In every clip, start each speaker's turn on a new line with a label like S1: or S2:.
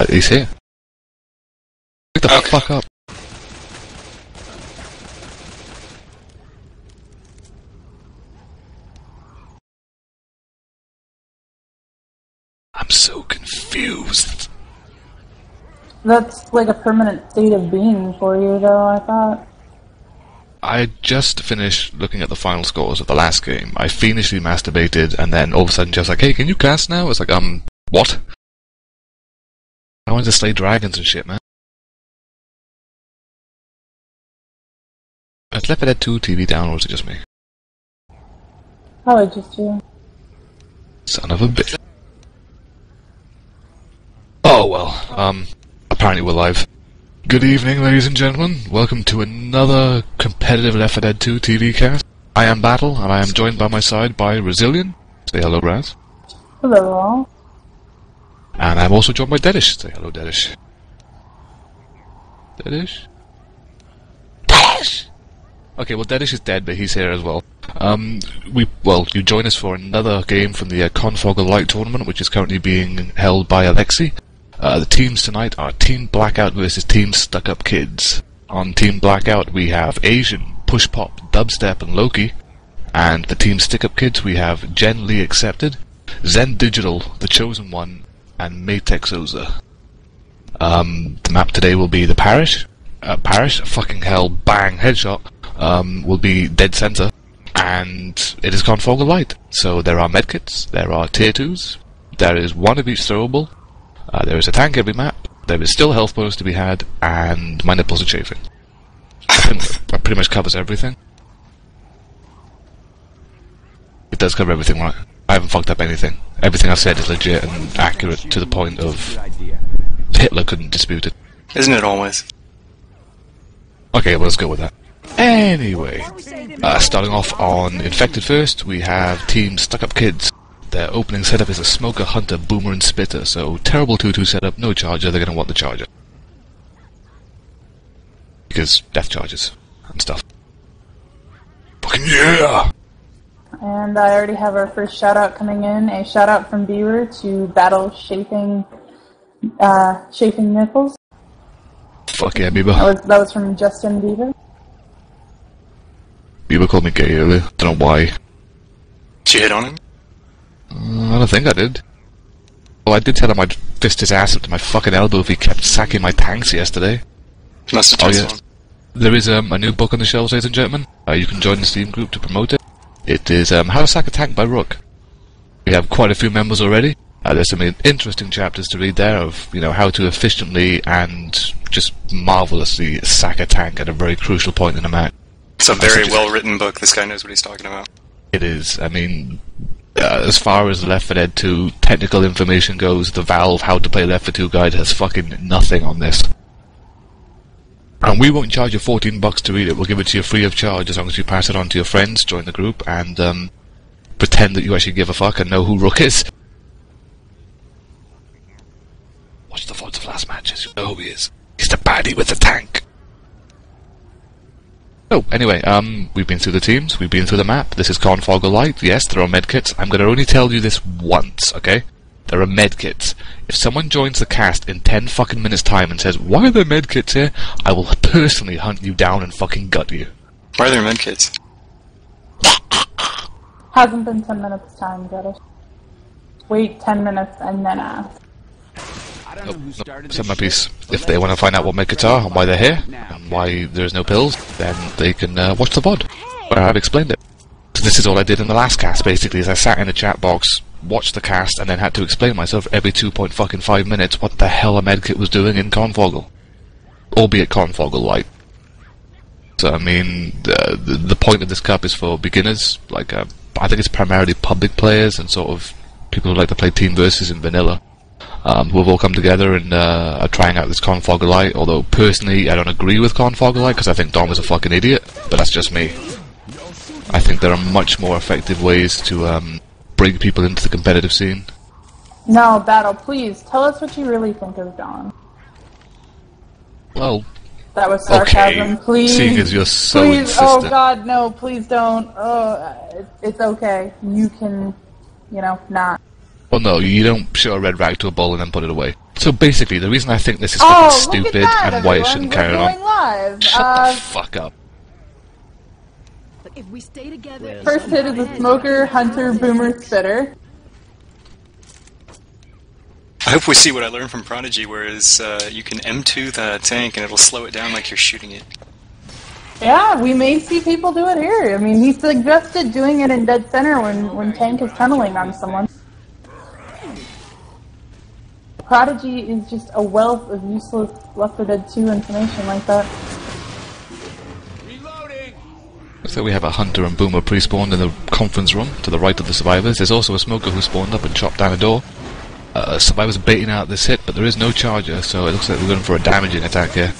S1: He's here. Wake the fuck up. I'm so confused.
S2: That's like a permanent state of being for you, though, I thought.
S1: I just finished looking at the final scores of the last game. I fiendishly masturbated, and then all of a sudden Jeff's like, hey, can you cast now? It's like, what? I wanted to slay dragons and shit, man. Is Left 4 Dead 2 TV down, or is it just me?
S2: Probably just you.
S1: Son of a bitch. Oh well, apparently we're live. Good evening, ladies and gentlemen. Welcome to another competitive Left 4 Dead 2 TV cast. I am Battle, and I am joined by my side by Resilient. Say hello, Raz.
S2: Hello, all.
S1: And I'm also joined by Deadish. Say hello, Deadish. Deadish? Deadish! Okay, well, Deadish is dead, but he's here as well. You join us for another game from the Confogger Light tournament, which is currently being held by Alexi. The teams tonight are Team Blackout versus Team Stickupkidz. On Team Blackout, we have Asian, Push Pop, Dubstep, and Loki. And the Team Stickupkidz, we have Jen Lee Accepted, Zen Digital, The Chosen One, and Matex Oza. The map today will be the Parish. Parish? Fucking hell, bang, headshot. Will be dead center. And it is Confogger Light. So there are medkits, there are tier 2s, there is one of each throwable, there is a tank every map, there is still health bonus to be had, and my nipples are chafing. I think that pretty much covers everything. It does cover everything, right? I haven't fucked up anything. Everything I've said is legit and accurate to the point of Hitler couldn't dispute it.
S3: Isn't it always?
S1: Okay, well, let's go with that. Anyway, starting off on Infected first, we have Team Stickupkidz. Their opening setup is a Smoker, Hunter, Boomer, and Spitter, so terrible 2-2 setup, no charger, they're gonna want the charger. Because death charges and stuff. Fucking yeah!
S2: And I already have our first shout-out coming in. A shout-out from Beaver to Battle Chafing Nipples.
S1: Fuck yeah, Beaver.
S2: That was from Justin Beaver.
S1: Beaver called me gay earlier, don't know why.
S3: Did you hit on him?
S1: I don't think I did. Well, I did tell him I'd fist his ass up to my fucking elbow if he kept sacking my tanks yesterday.
S3: Must have told one.
S1: There is a new book on the shelves, ladies and gentlemen. You can join the Steam group to promote it. It is How to Sack a Tank by Rook. We have quite a few members already. There's some interesting chapters to read there of, how to efficiently and just marvellously sack a tank at a very crucial point in a match.
S3: It's a very well-written book. This guy knows what he's talking about.
S1: It is. I mean, as far as Left 4 Dead 2 technical information goes, the Valve How to Play Left 4 Dead 2 guide has fucking nothing on this. And we won't charge you $14 to read it. We'll give it to you free of charge as long as you pass it on to your friends, join the group, and pretend that you actually give a fuck and know who Rook is. Watch the VODs of last matches. You know who he is. He's the baddie with the tank. Oh, anyway, we've been through the teams, we've been through the map, this is Confogger Light, yes, there are medkits. I'm going to only tell you this once, okay? There are medkits. If someone joins the cast in 10 fucking minutes time and says, why are there medkits here? I will personally hunt you down and fucking gut you.
S3: Why are there medkits?
S2: Hasn't been 10 minutes time, Deadish. Wait 10 minutes and then ask.
S1: Said my piece. If they want to find out what medkits are and why they're here, and why there's no pills, then they can watch the VOD, where I've explained it. So this is all I did in the last cast, basically, is I sat in the chat box, watched the cast, and then had to explain myself every 2.5 minutes what the hell a medkit was doing in Confogger. Albeit Confogger Light. So, I mean, the point of this cup is for beginners, like, I think it's primarily public players and sort of people who like to play Team Versus in vanilla. Who have all come together and are trying out this Confogger Light, although personally I don't agree with Confogger Light because I think Dom is a fucking idiot, but that's just me. I think there are much more effective ways to bring people into the competitive scene.
S2: No, Battle, please, tell us what you really think of Dom.
S1: Well,
S2: that was sarcasm,
S1: okay.
S2: Please.
S1: Seeing as you're so
S2: please,
S1: insistent.
S2: Oh god, no, please don't. It's okay. You can, not.
S1: Well, no, you don't show a red rag to a bull and then put it away. So basically, the reason I think this is
S2: Oh,
S1: fucking
S2: look
S1: stupid
S2: at that,
S1: and why it
S2: everyone.
S1: shouldn't
S2: We're
S1: carry on.
S2: going live.
S1: Shut the fuck up.
S4: If we stay together,
S2: First hit is a smoker, hunter, boomer, spitter.
S3: I hope we see what I learned from Prodigy, whereas you can M2 the tank and it'll slow it down like you're shooting it.
S2: Yeah, we may see people do it here. I mean, he suggested doing it in dead center when tank is tunneling on someone. Prodigy is just a wealth of useless Left 4 Dead 2 information like that.
S1: So we have a hunter and boomer pre-spawned in the conference room to the right of the survivors. There's also a smoker who spawned up and chopped down a door. Survivors are baiting out this hit, but there is no charger, so it looks like we're going for a damaging attack here.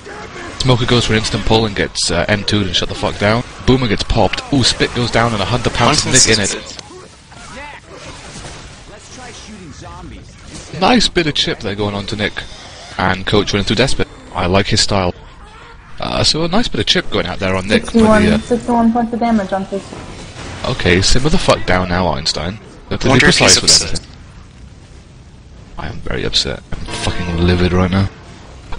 S1: Smoker goes for an instant pull and gets M2'd and shut the fuck down. Boomer gets popped. Ooh, Spit goes down and a hunter pounces Nick in it. Nice bit of chip there going on to Nick. And Coach running through Despot. I like his style. So a nice bit of chip going out there on Nick.
S2: 61 points of damage on this.
S1: Okay, simmer the fuck down now, Einstein. Have to be precise with everything. I am very upset. I'm fucking livid right now.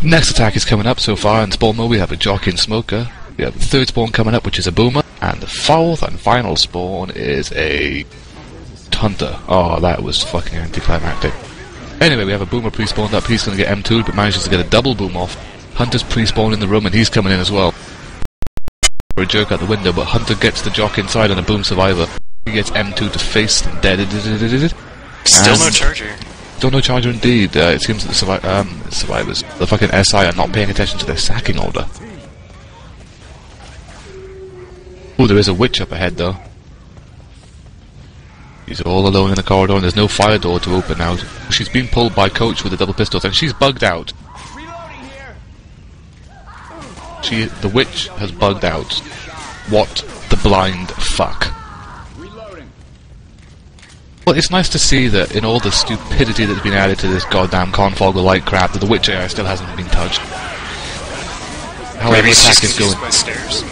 S1: Next attack is coming up so far in spawn mode. We have a jockey and smoker. We have the third spawn coming up, which is a boomer. And the fourth and final spawn is a hunter. Oh, that was fucking anticlimactic. Anyway, we have a boomer pre-spawned up. He's going to get M2'd, but manages to get a double boom off. Hunter's pre-spawned in the room, and he's coming in as well. For a jerk out the window, but Hunter gets the jock inside and a boom survivor. He gets M2 to face and dead.
S3: Still no charger.
S1: Still no charger indeed. It seems that the survivors, the fucking SI, are not paying attention to their sacking order. Oh, there is a witch up ahead though. He's all alone in the corridor and there's no fire door to open now. She's been pulled by Coach with a double pistol and she's bugged out. The witch has bugged out. What the blind fuck? Well, it's nice to see that in all the stupidity that's been added to this goddamn confoggle light crap, that the witch AI still hasn't been touched. However, the attack is going.
S3: By stairs.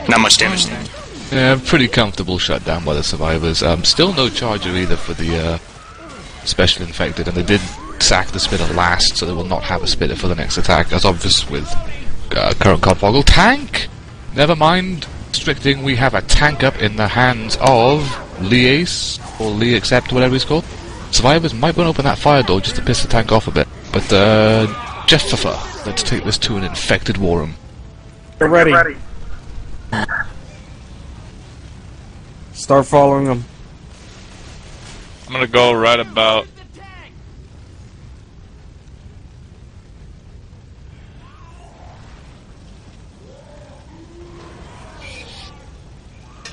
S3: Not much damage there.
S1: Yeah, pretty comfortable shutdown by the survivors. Still no charger either for the special infected, and they did sack the spitter last, so they will not have a spitter for the next attack, as obvious with current confoggle. Tank! Never mind. Restricting, we have a tank up in the hands of Lee-Ace, or Lee Accept, whatever he's called. Survivors might want to open that fire door just to piss the tank off a bit. But, Jeffifer, let's take this to an infected war room.
S5: Get ready. Start following them.
S6: I'm gonna go right about...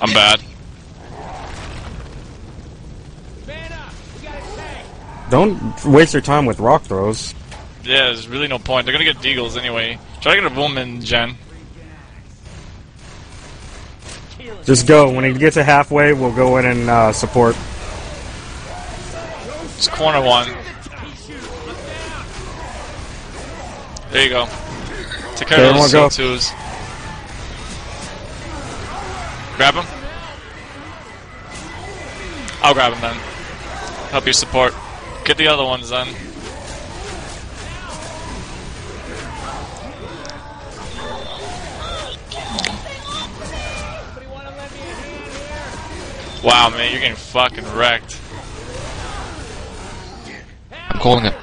S6: I'm bad.
S5: Don't waste your time with rock throws.
S6: Yeah, there's really no point. They're gonna get deagles anyway. Try to get a woman, Jen.
S5: Just go. When he gets to halfway, we'll go in and support.
S6: It's corner one. There you go. Take care of those C2s. Grab him. I'll grab him then. Help you support. Get the other ones then. Wow, man, you're getting fucking wrecked.
S1: I'm calling it.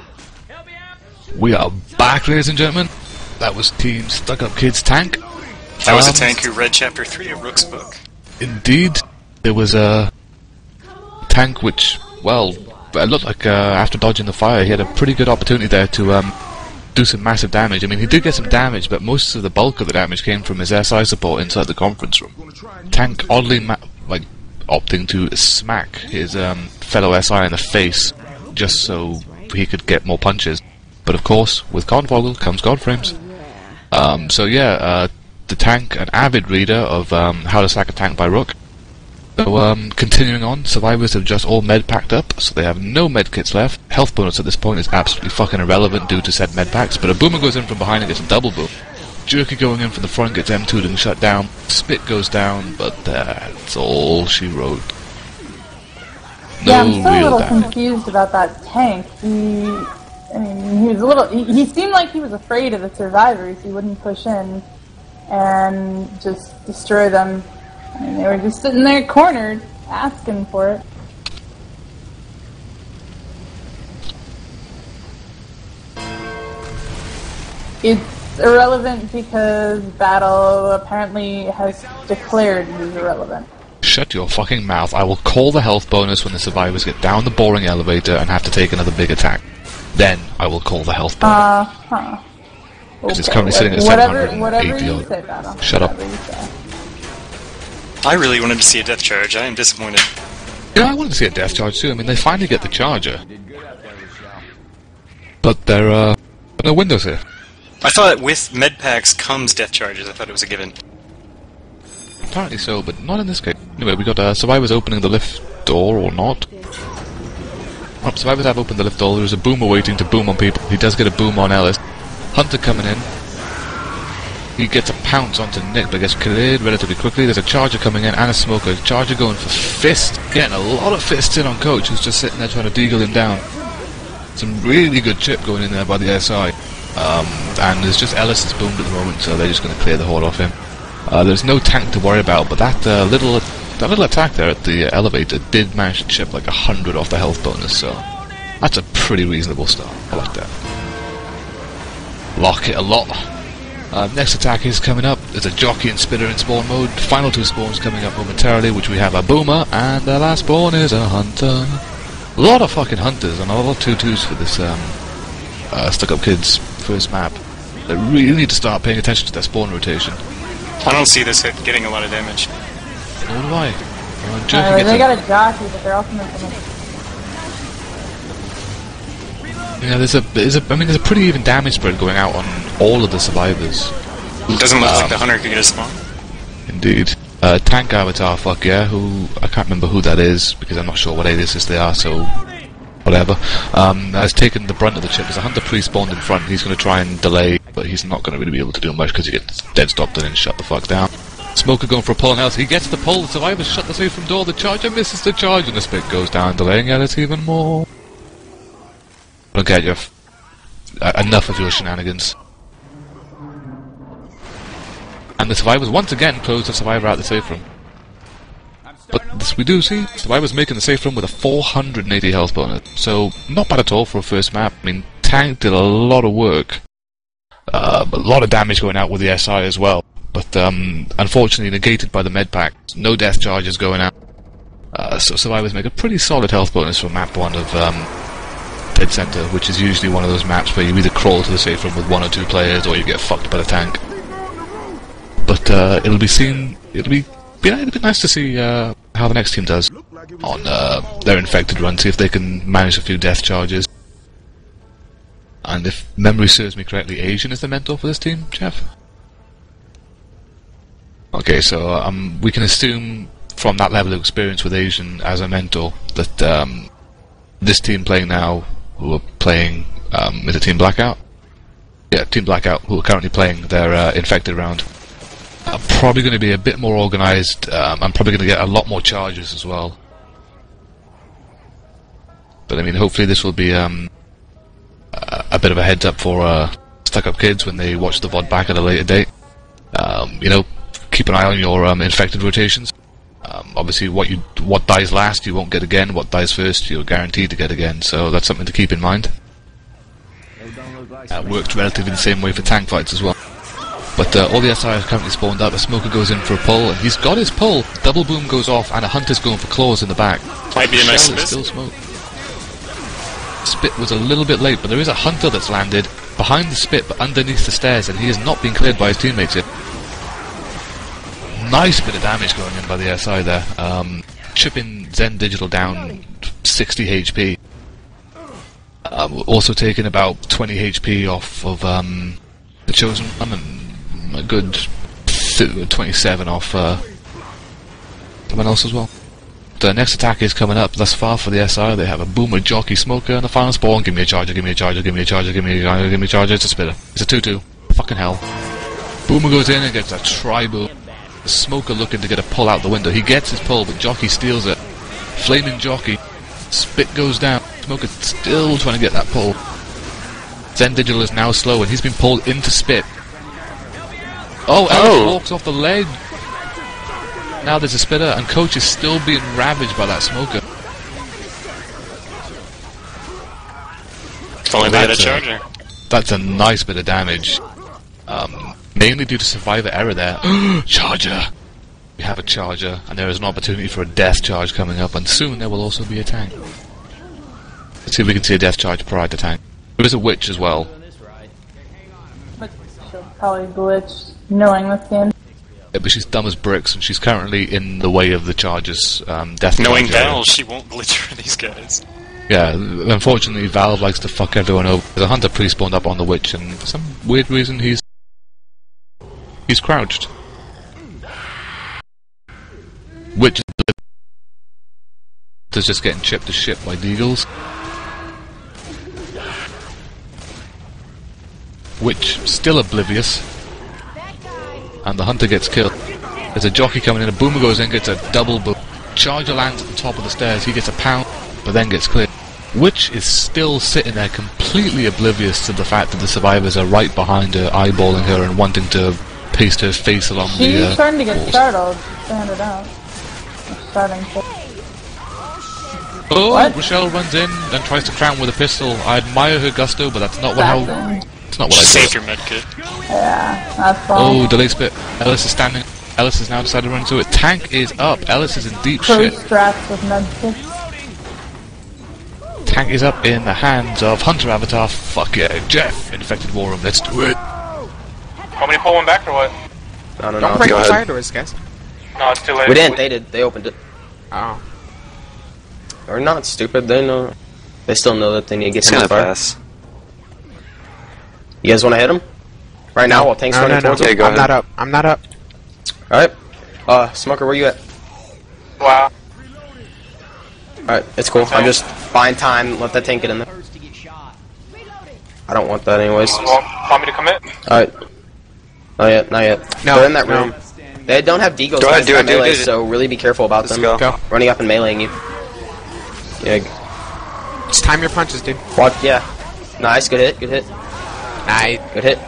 S1: We are back, ladies and gentlemen. That was Team Stickupkidz tank.
S3: That was a tank who read Chapter 3 of Rook's book.
S1: Indeed. There was a tank which, well, it looked like after dodging the fire, he had a pretty good opportunity there to do some massive damage. I mean, he did get some damage, but most of the bulk of the damage came from his SI support inside the conference room. Tank oddly, opting to smack his fellow SI in the face just so he could get more punches. But of course, with Confoggle comes Godframes. So yeah, the tank, an avid reader of How to Sack a Tank by Rook. So continuing on, survivors have just all med packed up, so they have no med kits left. Health bonus at this point is absolutely fucking irrelevant due to said med packs, but a boomer goes in from behind and gets a double boom. Jerky going in from the front gets M2'd and shut down. Spit goes down, but that's all she wrote.
S2: Yeah, I'm still a
S1: real
S2: little
S1: damage.
S2: confused about that tank. I mean, he was a little. He seemed like he was afraid of the survivors. He wouldn't push in and just destroy them. I mean, they were just sitting there cornered, asking for it. It's irrelevant because Battle apparently has declared he's irrelevant.
S1: Shut your fucking mouth. I will call the health bonus when the survivors get down the boring elevator and have to take another big attack. Then I will call the health bonus. Because it's currently sitting at 780
S2: whatever you
S1: odd.
S2: say, Battle.
S1: Shut up.
S2: Whatever you say.
S3: I really wanted to see a death charge. I am disappointed.
S1: Yeah, I wanted to see a death charge too. I mean, they finally get the charger. But there are no windows here.
S3: I thought with med packs comes death charges. I thought it was a given.
S1: Apparently so, but not in this case. Anyway, we got survivors opening the lift door, or not. Well, survivors have opened the lift door. There's a boomer waiting to boom on people. He does get a boom on Ellis. Hunter coming in. He gets a pounce onto Nick, but gets cleared relatively quickly. There's a charger coming in and a smoker. Charger going for fist. Getting a lot of fists in on Coach, who's just sitting there trying to deagle him down. Some really good chip going in there by the SI. And there's just Ellis that's boomed at the moment, so they're just going to clear the horde off him. There's no tank to worry about, but that little attack there at the elevator did manage to chip like 100 off the health bonus, so that's a pretty reasonable start. I like that. Lock it a lot. Next attack is coming up. There's a jockey and spitter in spawn mode. Final two spawns coming up momentarily, which we have a boomer, and the last spawn is a hunter. A lot of fucking hunters and a lot of 2-2s for this Stickupkidz first map. They really need to start paying attention to their spawn rotation.
S3: I don't see this hit getting a lot of damage.
S1: Nor do I.
S2: They got a jockey, but they're also missing it.
S1: Yeah, there's a pretty even damage spread going out on all of the survivors.
S3: It doesn't look like the hunter could get a spawn.
S1: Indeed. Tank avatar, fuck yeah, who I can't remember who that is because I'm not sure what aliases they are, so whatever. Has taken the brunt of the chip. There's a hunter pre-spawned in front. He's going to try and delay, but he's not going to really be able to do much because he gets dead stopped and then shut the fuck down. Smoker going for a pull on health. He gets the pull. The survivors shut the safe from door. The charger misses the charge, and the spit goes down, delaying Ellis even more. I don't get you. Enough of your shenanigans. And the survivors once again close the survivor out the safe room. But this we do see, survivors making the safe room with a 480 health bonus. So, not bad at all for a first map. I mean, Tank did a lot of work. But a lot of damage going out with the SI as well. But unfortunately negated by the med pack. No death charges going out. So survivors make a pretty solid health bonus for map 1 of Dead Center, which is usually one of those maps where you either crawl to the safe room with 1 or 2 players, or you get fucked by the tank. But it'll be nice to see how the next team does on their infected run, see if they can manage a few death charges. And if memory serves me correctly, Asian is the mentor for this team, Jeff? Okay, so we can assume from that level of experience with Asian as a mentor that this team playing now, who are playing, is it Team Blackout? Yeah, Team Blackout, who are currently playing their infected round, are probably going to be a bit more organised. I'm probably going to get a lot more charges as well. But I mean, hopefully this will be a bit of a heads up for Stickupkidz when they watch the VOD back at a later date. You know, keep an eye on your infected rotations. Obviously, what dies last you won't get again. What dies first you're guaranteed to get again. So that's something to keep in mind. Worked relatively the same way for tank fights as well. But all the SI are currently spawned out. The smoker goes in for a pull, and he's got his pull. Double boom goes off, and a hunter's going for claws in the back.
S3: Might be a nice
S1: Shell is still smoke. Spit was a little bit late, but there is a hunter that's landed behind the spit, but underneath the stairs, and he has not been cleared by his teammates yet. Nice bit of damage going in by the SI there. Chipping Zen Digital down 60 HP. Also taking about 20 HP off of the Chosen One, and a good 27 off someone else as well. The next attack is coming up thus far for the SI. They have a boomer, jockey, smoker, and the final spawn. Give me a charger, give me a charger, give me a charger, give me a charger, give me a charger. It's a spitter. It's a 2-2. Fucking hell. Boomer goes in and gets a tri-boom. The smoker looking to get a pull out the window. He gets his pull, but jockey steals it. Flaming jockey Spit goes down. Smoker still trying to get that pull. Zen Digital is now slow, and he's been pulled into Spit. Oh, Ellis walks off the ledge. Now there's a spitter, and Coach is still being ravaged by that Smoker.
S6: If only they had a charger.
S1: That's a nice bit of damage. Mainly due to survivor error there. Charger! We have a charger, and there is an opportunity for a death charge coming up, and soon there will also be a tank. Let's see if we can see a death charge prior to tank. There is a witch as well.
S2: But she'll probably glitch knowing this game.
S1: Yeah, but she's dumb as bricks, and she's currently in the way of the charger's death
S3: Knowing
S1: charge area.
S3: Val, she won't glitch for these guys.
S1: Yeah, unfortunately Valve likes to fuck everyone over. The hunter pre-spawned up on the witch, and for some weird reason he's crouched. Witch is just getting chipped to shit by deagles. Witch still oblivious, and the hunter gets killed. There's a jockey coming in, a boomer goes in, gets a double boom. Charger lands at the top of the stairs, he gets a pound, but then gets cleared. Witch is still sitting there completely oblivious to the fact that the survivors are right behind her, eyeballing her and wanting to paste her face along the
S2: She's starting to get
S1: walls.
S2: startled. Stand it out. She's starting to.
S1: Oh,
S2: What?
S1: Rochelle runs in and tries to crown with a pistol. I admire her gusto, but that's not what
S2: Exactly.
S1: It's not what I
S6: Save
S1: do.
S6: your medkit.
S2: Yeah, that's wrong.
S1: Oh, delay spit. Ellis is standing. Ellis has now decided to run into it. Tank is up. Ellis is in deep
S2: Pro
S1: shit.
S2: strats with medkits.
S1: Tank is up in the hands of Hunter Avatar. Fuck yeah, Jeff. Infected War Room. Let's do it.
S4: Want me to pull one back or what?
S7: No,
S8: Don't break
S7: go
S8: the
S7: ahead.
S8: fire doors, guys.
S4: No, it's too late.
S7: We didn't, they did. They opened it.
S8: Oh.
S7: They're not stupid, they know. They still know that they need to get
S3: It's
S7: him
S3: gonna
S7: on fire.
S3: pass.
S7: You guys want to hit him? Right now while Tank's running towards him?
S3: Okay, go
S8: I'm
S3: ahead.
S8: not up. I'm not up.
S7: Alright. Smoker, where you at?
S4: Wow.
S7: Alright, it's cool. I'm just buying time, let that tank get in there. I don't want that anyways.
S4: Want me to commit?
S7: Alright. Not yet, not yet.
S8: No,
S7: They're in that
S8: no.
S7: room. They don't have Deagles,
S3: Go ahead,
S7: guys,
S3: do
S7: they're
S3: it, do it,
S7: melee,
S3: do it.
S7: so really be careful about them.
S8: Go.
S7: Running up and meleeing you. Yeah,
S8: Just time your punches, dude.
S7: watch, yeah. Nice, good hit, good hit,
S8: Nice.
S7: good hit.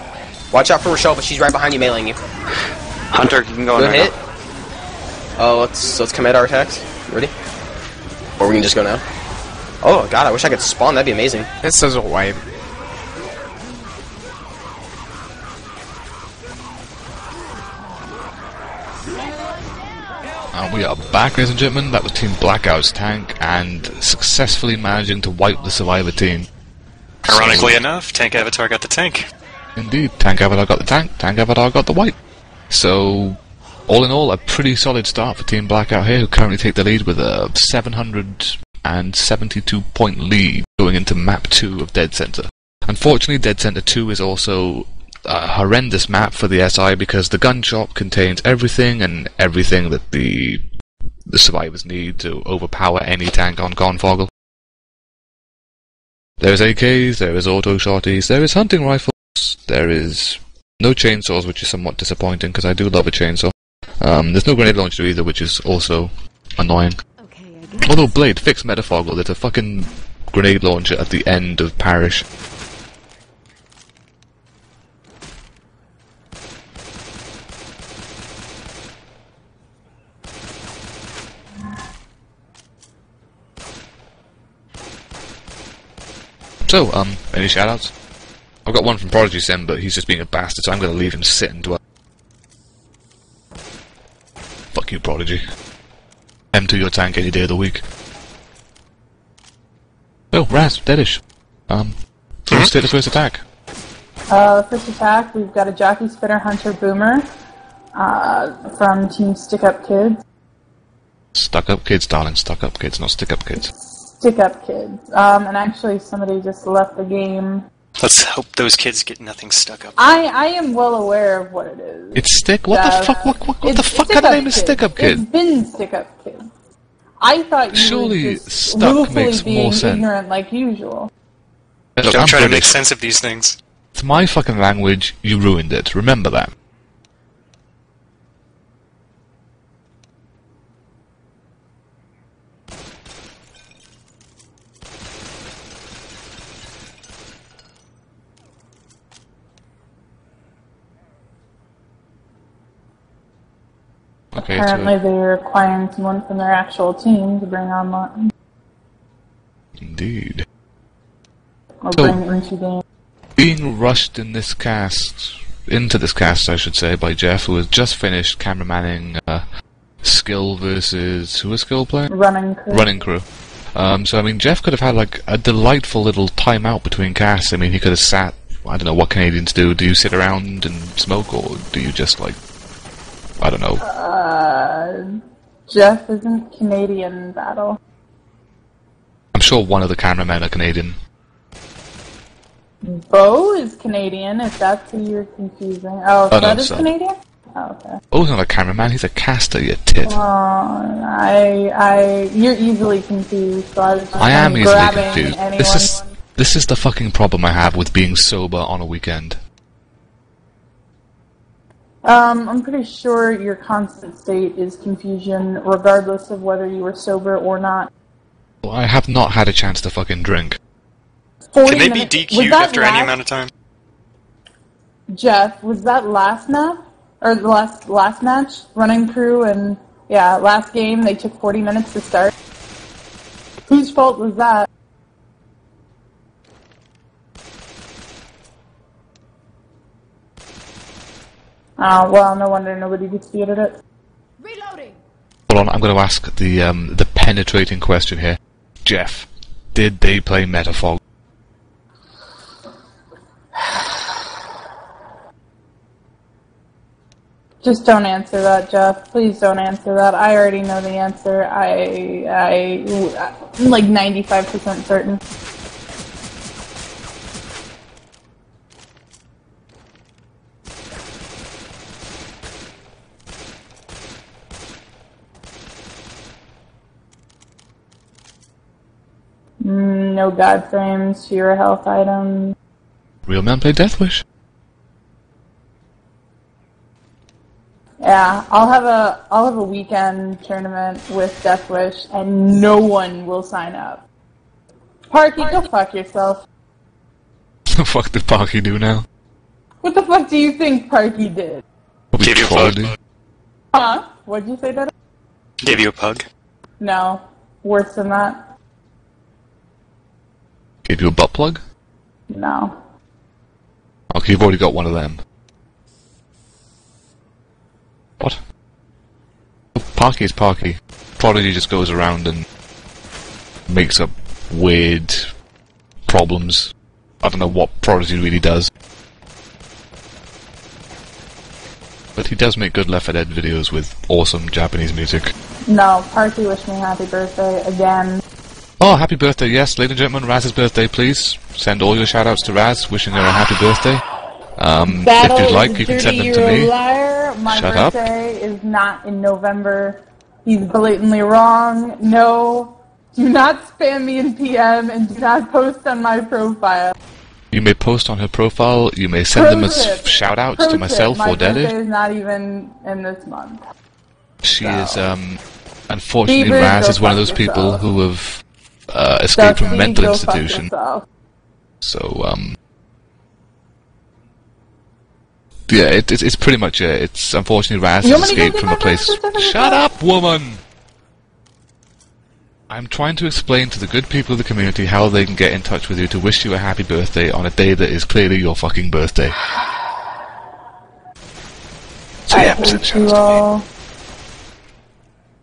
S7: Watch out for Rochelle, but she's right behind you meleeing you.
S3: Hunter, you can go in
S7: Good
S3: right
S7: hit. Oh, let's commit our attacks. Ready? Or we can just go now. Oh god, I wish I could spawn, that'd be amazing.
S8: This is a wipe.
S1: And we are back, ladies and gentlemen. That was Team Blackout's tank, and successfully managing to wipe the survivor team.
S3: now. Ironically enough, Tank Avatar got the tank.
S1: Indeed, Tank Avatar got the tank, Tank Avatar got the wipe. So, all in all, a pretty solid start for Team Blackout here, who currently take the lead with a 772 point lead going into map 2 of Dead Center. Unfortunately, Dead Center 2 is also a horrendous map for the SI because the gun shop contains everything that the survivors need to overpower any tank on Confoggle. There is AKs, there is auto shotties, there is hunting rifles, there is no chainsaws, which is somewhat disappointing because I do love a chainsaw. There's no grenade launcher either, which is also annoying. Although Blade fixed Metafoggle, there's a fucking grenade launcher at the end of Parish. So, any shoutouts? I've got one from Prodigy Sim, but he's just being a bastard, so I'm gonna leave him sit and dwell. Fuck you, Prodigy. M2 your tank any day of the week. Oh, Raz, Deadish. So let's take the first attack.
S2: The first attack, we've got a Jockey Spitter Hunter Boomer from Team Stickupkidz.
S1: Stuck up kids, darling, stuck up kids, not stick up kids.
S2: Stickupkidz. And actually, somebody just left the game.
S3: Let's hope those kids get nothing stuck up.
S2: I am well aware of what it is.
S1: It's Stick? What the fuck? What the
S2: It's
S1: fuck kind of name is
S2: Stick
S1: Stick Up Kid?
S2: It's been Stickupkidz. I thought you
S1: Surely
S2: were just
S1: stuck
S2: willfully
S1: makes
S2: being
S1: more sense.
S2: ignorant like usual.
S1: Look,
S3: Don't
S1: I'm
S3: try to make
S1: British.
S3: sense of these things.
S1: It's my fucking language, you ruined it. Remember that. Okay,
S2: apparently they're acquiring someone from their actual team to bring online.
S1: Indeed.
S2: Or
S1: So-
S2: bring into game.
S1: Being rushed into this cast, I should say, by Jeff, who has just finished cameramanning skill versus who was skill playing? Running crew. So I mean, Jeff could have had like a delightful little timeout between casts. I mean, he could have sat. I don't know what Canadians do. Do you sit around and smoke, or do you just like, I don't know.
S2: Jeff isn't Canadian battle.
S1: I'm sure one of the cameramen are Canadian.
S2: Bo is Canadian, if that's who you're confusing. Oh,
S1: Oh, no,
S2: that is
S1: so-
S2: Canadian? Oh, okay.
S1: Oh, he's not a cameraman. He's a caster. You tit.
S2: You're easily confused. So I was just
S1: I am easily
S2: grabbing
S1: confused.
S2: anyone.
S1: This is the fucking problem I have with being sober on a weekend.
S2: I'm pretty sure your constant state is confusion, regardless of whether you were sober or not.
S1: Well, I have not had a chance to fucking drink.
S2: 40
S3: Can they be
S2: minutes- was
S3: DQ'd
S2: that
S3: after any
S2: last-
S3: amount of time?
S2: Jeff, was that last map? Or the last match? Running crew and, yeah, last game, they took 40 minutes to start. Whose fault was that? Oh, well, no wonder nobody disputed it.
S1: Hold on, I'm going to ask the penetrating question here. Jeff, did they play Metafog?
S2: Just don't answer that, Jeff. Please don't answer that. I already know the answer. I'm like 95% certain. No god frames, fewer health items.
S1: Real men play Deathwish?
S2: Yeah, I'll have a weekend tournament with Deathwish, and no one will sign up. Parky, go fuck yourself.
S1: The fuck did Parky do now?
S2: What the fuck do you think Parky did?
S1: Probably
S3: Gave you a
S1: trolled
S3: pug.
S1: you.
S2: Huh? What'd you say, Dada?
S3: Gave you a pug?
S2: No, worse than that.
S1: Gave you a butt plug?
S2: No.
S1: Okay, you've already got one of them. What? Parky is Parky. Prodigy just goes around and makes up weird problems. I don't know what Prodigy really does. But he does make good Left 4 Dead videos with awesome Japanese music.
S2: No, Parky wished me happy birthday again.
S1: Oh, happy birthday, yes, ladies and gentlemen, Raz's birthday, please. Send all your shoutouts to Raz, wishing her a happy birthday. If you'd like, you can send them to me.
S2: Liar. My
S1: Shut up.
S2: birthday is not in November. He's blatantly wrong. No, do not spam me in PM and do not post on my profile.
S1: You may post on her profile, you may send them as
S2: Pro tip.
S1: shoutouts
S2: Pro
S1: to
S2: tip,
S1: myself
S2: my
S1: or Daddy.
S2: birthday is not even in this month.
S1: She is, unfortunately,
S2: Beavers,
S1: Raz
S2: go
S1: is one of
S2: fuck
S1: those people
S2: yourself.
S1: who have escaped from a
S2: Dusty,
S1: mental
S2: go fuck
S1: institution.
S2: yourself.
S1: So, yeah, it's pretty much it. It's unfortunately Raz
S2: You
S1: has
S2: want me to go
S1: escaped
S2: get
S1: from
S2: my
S1: a place.
S2: birth certificate?
S1: Shut up, woman! I'm trying to explain to the good people of the community how they can get in touch with you to wish you a happy birthday on a day that is clearly your fucking birthday. So yeah,
S2: I
S1: send
S2: hate
S1: shoutouts
S2: you
S1: to me.
S2: all.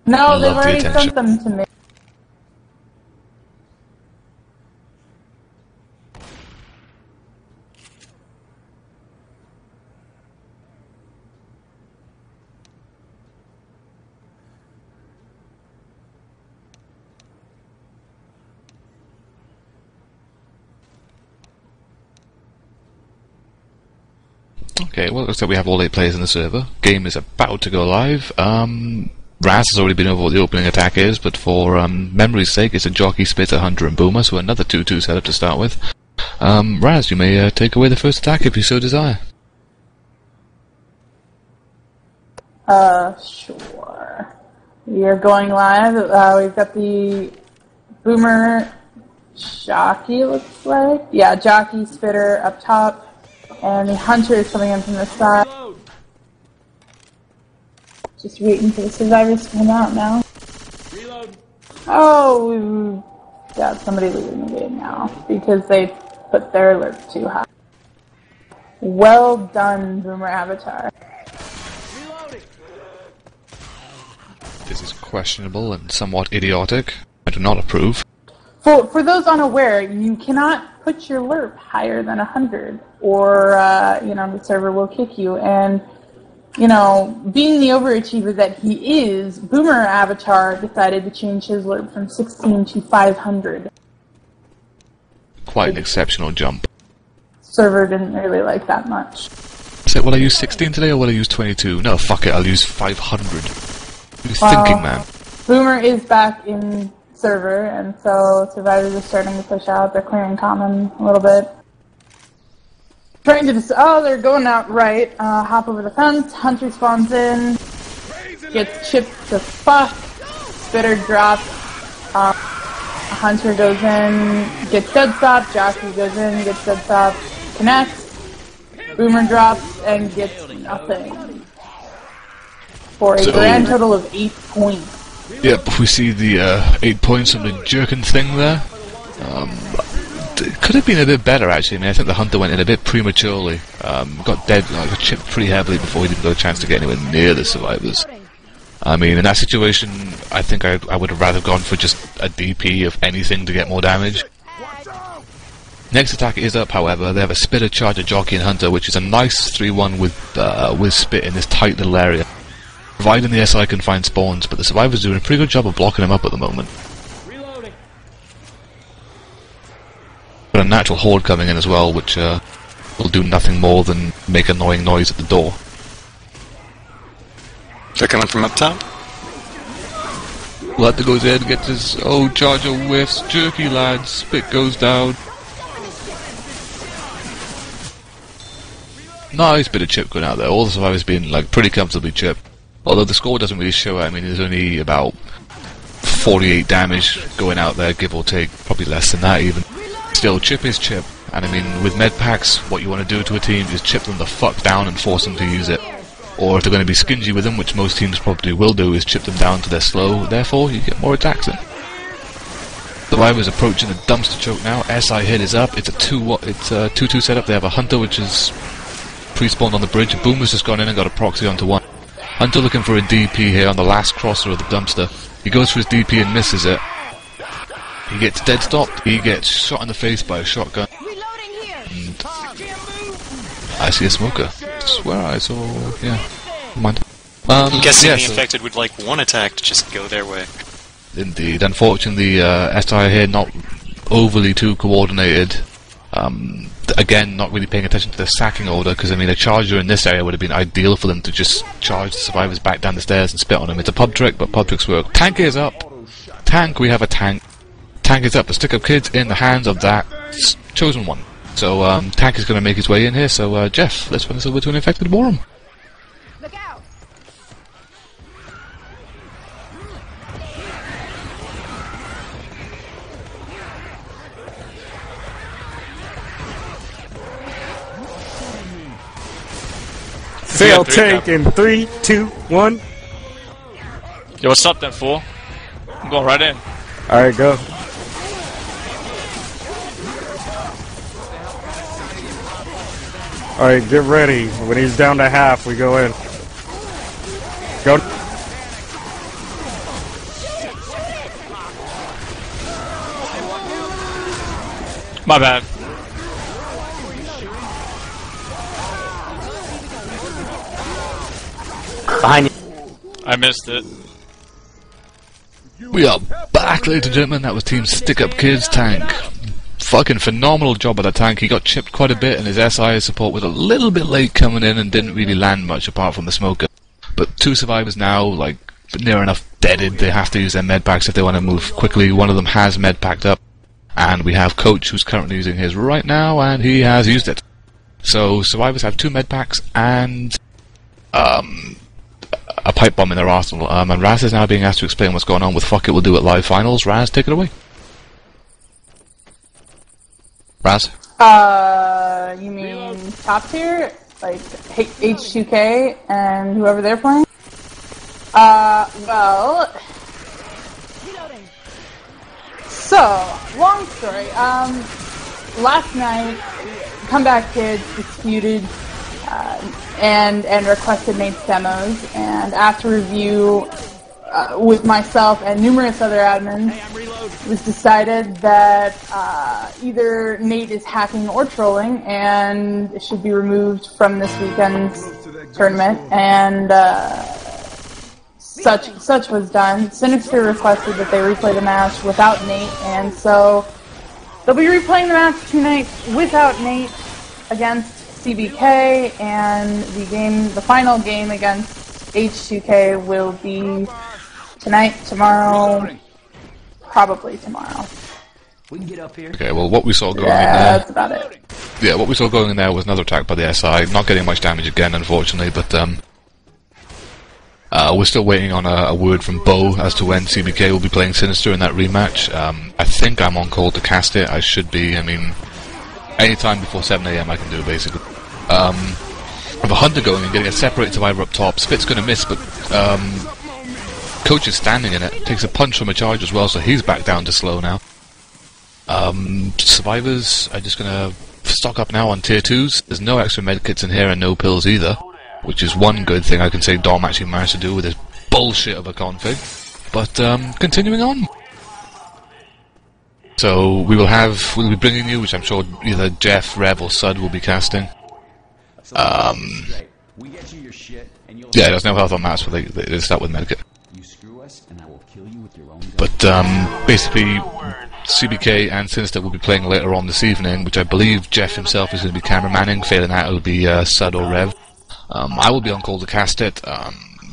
S2: No,
S1: Love
S2: they've
S1: the
S2: already
S1: attention.
S2: sent them to me.
S1: Okay, well, it looks like we have all 8 players in the server. Game is about to go live. Raz has already been over what the opening attack is, but for memory's sake, it's a Jockey, Spitter, Hunter, and Boomer, so another 2-2 setup to start with. Raz, you may take away the first attack if you so desire.
S2: Sure. We are going live. We've got the Boomer Jockey, looks like. Yeah, Jockey, Spitter up top. And the Hunter is coming in from the side. Just waiting for the survivors to come out now. Oh, we've got somebody leaving the game now because they put their alert too high. Well done, Boomer Avatar.
S1: This is questionable and somewhat idiotic. I do not approve.
S2: For those unaware, you cannot put your lerp higher than 100, or the server will kick you. And being the overachiever that he is, Boomer Avatar decided to change his lerp from 16 to 500.
S1: Quite an exceptional jump.
S2: Server didn't really like that much.
S1: So will I use 16 today or will I use 22? No, fuck it, I'll use 500. Who's thinking, man?
S2: Boomer is back in server, and so survivors are starting to push out. They're clearing common a little bit. Trying to they're going out right. Hop over the fence. Hunter spawns in. Gets chipped to fuck. Spitter drops. Hunter goes in. Gets dead stop. Jockey goes in. Gets dead stop. Connects. Boomer drops and gets nothing. For a grand total of 8 points.
S1: Yep, we see the 8 points on the jerkin thing there. It could have been a bit better, actually. I mean, I think the Hunter went in a bit prematurely. Got got chipped pretty heavily before he even got a chance to get anywhere near the survivors. I mean, in that situation, I think I would have rather gone for just a DP of anything to get more damage. Next attack is up, however. They have a Spitter, Charger, Jockey, and Hunter, which is a nice 3-1 with Spit in this tight little area. Providing the SI can find spawns, but the survivors are doing a pretty good job of blocking them up at the moment. Got a natural horde coming in as well, which will do nothing more than make annoying noise at the door.
S3: They're coming from up top?
S1: Hunter goes in, gets his Charger whiffs, jerky lads, Spit goes down. Nice bit of chip going out there. All the survivors being pretty comfortably chipped. Although the score doesn't really show it. I mean, there's only about 48 damage going out there, give or take. Probably less than that even. Still, chip is chip. And I mean, with med packs, what you want to do to a team is chip them the fuck down and force them to use it. Or if they're going to be stingy with them, which most teams probably will do, is chip them down to their slow. Therefore, you get more attacks in. Survivors approaching the dumpster choke now. SI hit is up. It's a 2-2 setup. They have a Hunter, which is pre-spawned on the bridge. Boomer's just gone in and got a proxy onto one. Hunter looking for a DP here on the last crosser of the dumpster. He goes for his DP and misses it. He gets dead stopped. He gets shot in the face by a shotgun. And I see a smoker. I swear I saw... yeah. Never mind.
S3: I'm guessing
S1: yeah,
S3: the infected would like one attack to just go their way.
S1: Indeed. Unfortunately, SI here not overly too coordinated. Again, not really paying attention to the sacking order, because I mean, a charger in this area would have been ideal for them to just charge the survivors back down the stairs and spit on them. It's a pub trick, but pub tricks work. Tank is up. Tank, we have a tank. Tank is up. The Stickupkidz in the hands of that chosen one. So, Tank is going to make his way in here. So, Jeff, let's run this over to an infected war room.
S9: Look out!
S5: Fail tank in 3, 2, 1.
S6: Yo, what's up then, fool? I'm going right in.
S5: Alright, go. Alright, get ready. When he's down to half, we go in. Go.
S6: My bad.
S7: Behind you.
S6: I missed it.
S1: We are back, ladies and gentlemen. That was Team Stickupkidz tank. Fucking phenomenal job by the tank. He got chipped quite a bit, and his SI support was a little bit late coming in and didn't really land much apart from the smoker. But 2 survivors now, near enough deaded. They have to use their med packs if they want to move quickly. One of them has med packed up, and we have Coach who's currently using his right now, and he has used it. So survivors have 2 med packs and a pipe bomb in their arsenal. And Raz is now being asked to explain what's going on with Fuck It, We'll Do It Live Finals. Raz, take it away. Raz?
S2: You mean top tier? Like H2K and whoever they're playing? Well. So, long story. Last night, CLCFC disputed and requested Nate's demos, and after review with myself and numerous other admins, it was decided that either Nate is hacking or trolling, and it should be removed from this weekend's tournament, and such was done. Sinister requested that they replay the match without Nate, and so they'll be replaying the match tonight without Nate against CBK, and the final game against H2K will be tonight, tomorrow, probably tomorrow.
S9: We can get up here.
S1: Okay, well, what we saw going in there...
S2: that's about it.
S1: Yeah, what we saw going in there was another attack by the SI. Not getting much damage again, unfortunately, but we're still waiting on a word from Bo as to when CBK will be playing Sinister in that rematch. I think I'm on call to cast it. I should be. I mean, anytime before 7 AM I can do it, basically. With a Hunter going and getting a separated survivor up top. Spit's going to miss, but Coach is standing in it. Takes a punch from a charge as well, so he's back down to slow now. Survivors are just going to stock up now on tier 2s. There's no extra medkits in here and no pills either, which is one good thing I can say Dom actually managed to do with this bullshit of a config. But continuing on. So we'll be bringing you, which I'm sure either Jeff, Rev, or Sud will be casting. Yeah, there's no health on that, so they start with medkit. But basically, CBK and Sinister will be playing later on this evening, which I believe Jeff himself is going to be cameramanning. Failing that, it'll be Sud or Rev. I will be on call to cast it.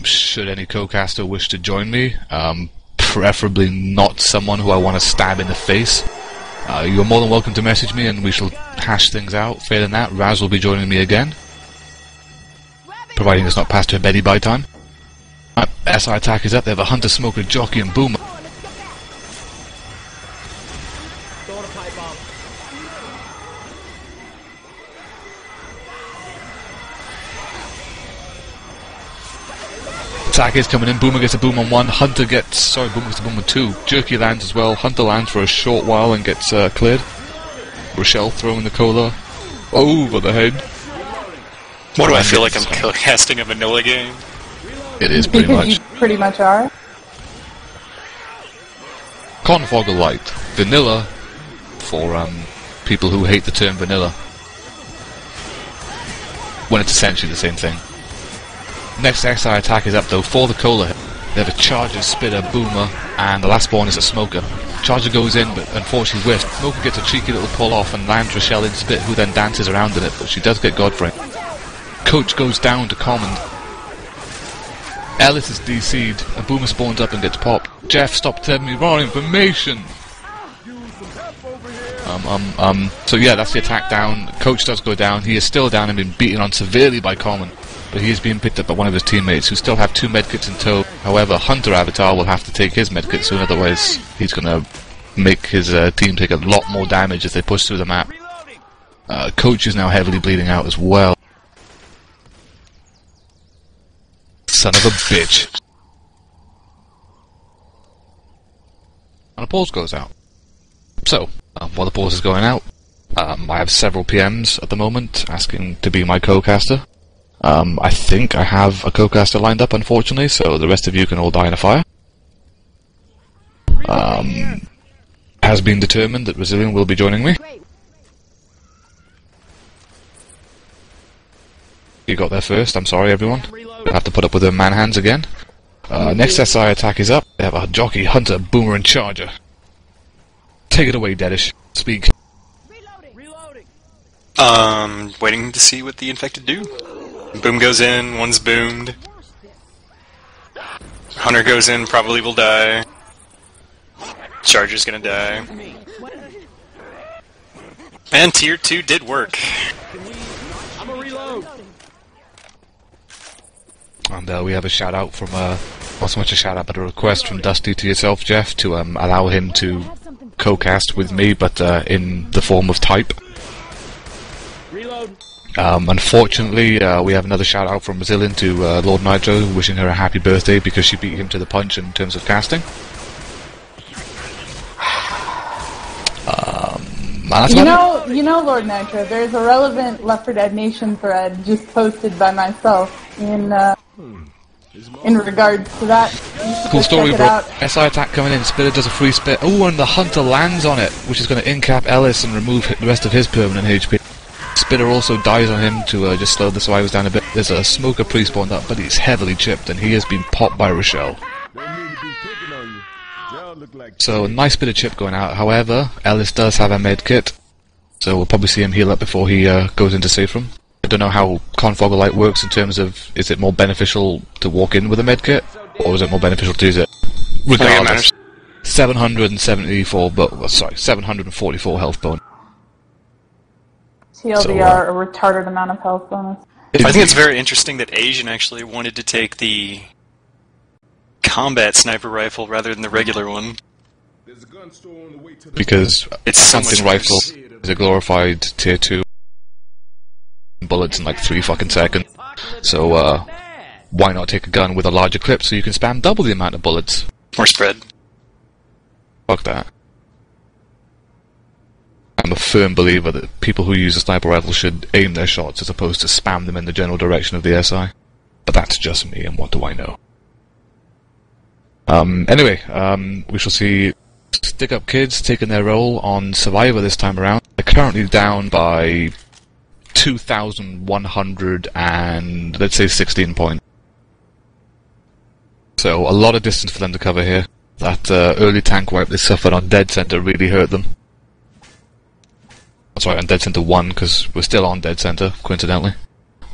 S1: Should any co-caster wish to join me, preferably not someone who I want to stab in the face. You're more than welcome to message me and we shall hash things out. Failing that, Raz will be joining me again, providing it's not past her beddy by time. SI attack is up. They have a Hunter, Smoker, Jockey, and Boomer. Attack is coming in. Boomer gets a boom on one. Boomer gets a boom on two. Jerky lands as well. Hunter lands for a short while and gets cleared. Rochelle throwing the cola over the head.
S3: What do I feel like I'm casting a vanilla game?
S1: It is pretty much.
S2: You pretty much are.
S1: Confogger Light. Vanilla for people who hate the term vanilla, when it's essentially the same thing. Next SI attack is up though for the cola hit. They have a Charger, Spitter, Boomer, and the last spawn is a Smoker. Charger goes in, but unfortunately whiffed. Smoker gets a cheeky little pull off and lands Rochelle in Spit, who then dances around in it, but she does get Godfrey. Coach goes down to Common. Ellis is DC'd, and Boomer spawns up and gets popped. Jeff, stop telling me wrong information! So yeah, that's the attack down. Coach does go down. He is still down and been beaten on severely by Common, but he is being picked up by one of his teammates who still have 2 medkits in tow. However, Hunter Avatar will have to take his medkit soon, otherwise he's gonna make his team take a lot more damage as they push through the map. Coach is now heavily bleeding out as well. Son of a bitch. And a pause goes out. So, while the pause is going out, I have several PMs at the moment asking to be my co-caster. I think I have a co-caster lined up, unfortunately, so the rest of you can all die in a fire. Has been determined that Resilient will be joining me. You got there first, I'm sorry everyone. I'll have to put up with the man-hands again. Next SI attack is up. They have a Jockey, Hunter, Boomer, and Charger. Take it away, Deadish. Speak.
S3: Waiting to see what the infected do. Boom goes in, one's boomed. Hunter goes in, probably will die. Charger's gonna die. And tier 2 did work.
S1: And we have a shout out from, not so much a shout out, but a request from Dusty to yourself, Jeff, to allow him to co-cast with me, but in the form of type. Unfortunately, we have another shout out from Brazilian to Lord Nitro, wishing her a happy birthday because she beat him to the punch in terms of casting.
S2: You know, Lord Nitro, there's a relevant Left 4 Dead Nation thread just posted by myself in regards to that.
S1: Cool story,
S2: check it
S1: bro.
S2: out.
S1: SI attack coming in, Spitter does a free spit. Oh, and the Hunter lands on it, which is going to incap Ellis and remove the rest of his permanent HP. Spitter also dies on him to just slow the survivors down a bit. There's a smoker pre-spawned up, but he's heavily chipped, and he has been popped by Rochelle. So a nice bit of chip going out. However, Ellis does have a med kit, so we'll probably see him heal up before he goes into safe room. I don't know how Confogger Light works in terms of, is it more beneficial to walk in with a med kit, or is it more beneficial to use it? Regardless, 744 health bonus.
S2: TLDR, a retarded amount of health bonus.
S3: I think it's very interesting that Asian actually wanted to take the combat sniper rifle rather than the regular one.
S1: Because
S3: it's so
S1: hunting
S3: much
S1: rifle
S3: worse.
S1: is a glorified tier 2 bullets in like 3 fucking seconds. So why not take a gun with a larger clip so you can spam double the amount of bullets?
S3: More spread.
S1: Fuck that. I'm a firm believer that people who use a sniper rifle should aim their shots as opposed to spam them in the general direction of the SI. But that's just me, and what do I know? Anyway, we shall see Stickupkidz taking their role on Survivor this time around. They're currently down by 2,100 and, let's say, 16 points. So, a lot of distance for them to cover here. That early tank wipe they suffered on Dead Center really hurt them. Sorry, on Dead Center 1, because we're still on Dead Center, coincidentally.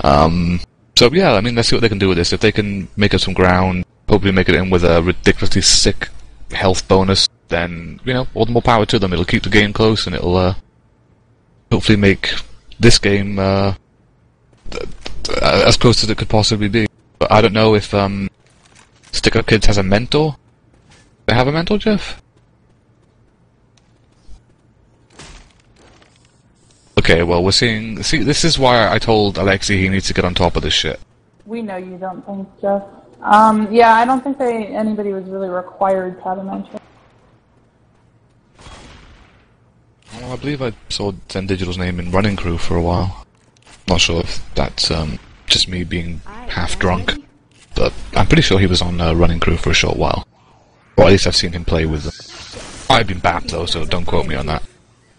S1: So yeah, I mean, let's see what they can do with this. If they can make up some ground, hopefully make it in with a ridiculously sick health bonus, then, you know, all the more power to them. It'll keep the game close, and it'll hopefully make this game as close as it could possibly be. But I don't know if Stickupkidz has a mentor. Do they have a mentor, Jeff? Okay, well, we're seeing... See, this is why I told Alexi he needs to get on top of this shit.
S2: We know you don't think, Jeff. Yeah, I don't think anybody was really required to have a mentor.
S1: Well, I believe I saw Zen Digital's name in Running Crew for a while. Not sure if that's just me being half drunk, but I'm pretty sure he was on Running Crew for a short while. Or at least I've seen him play with them. I've been bapped though, so don't quote me on that.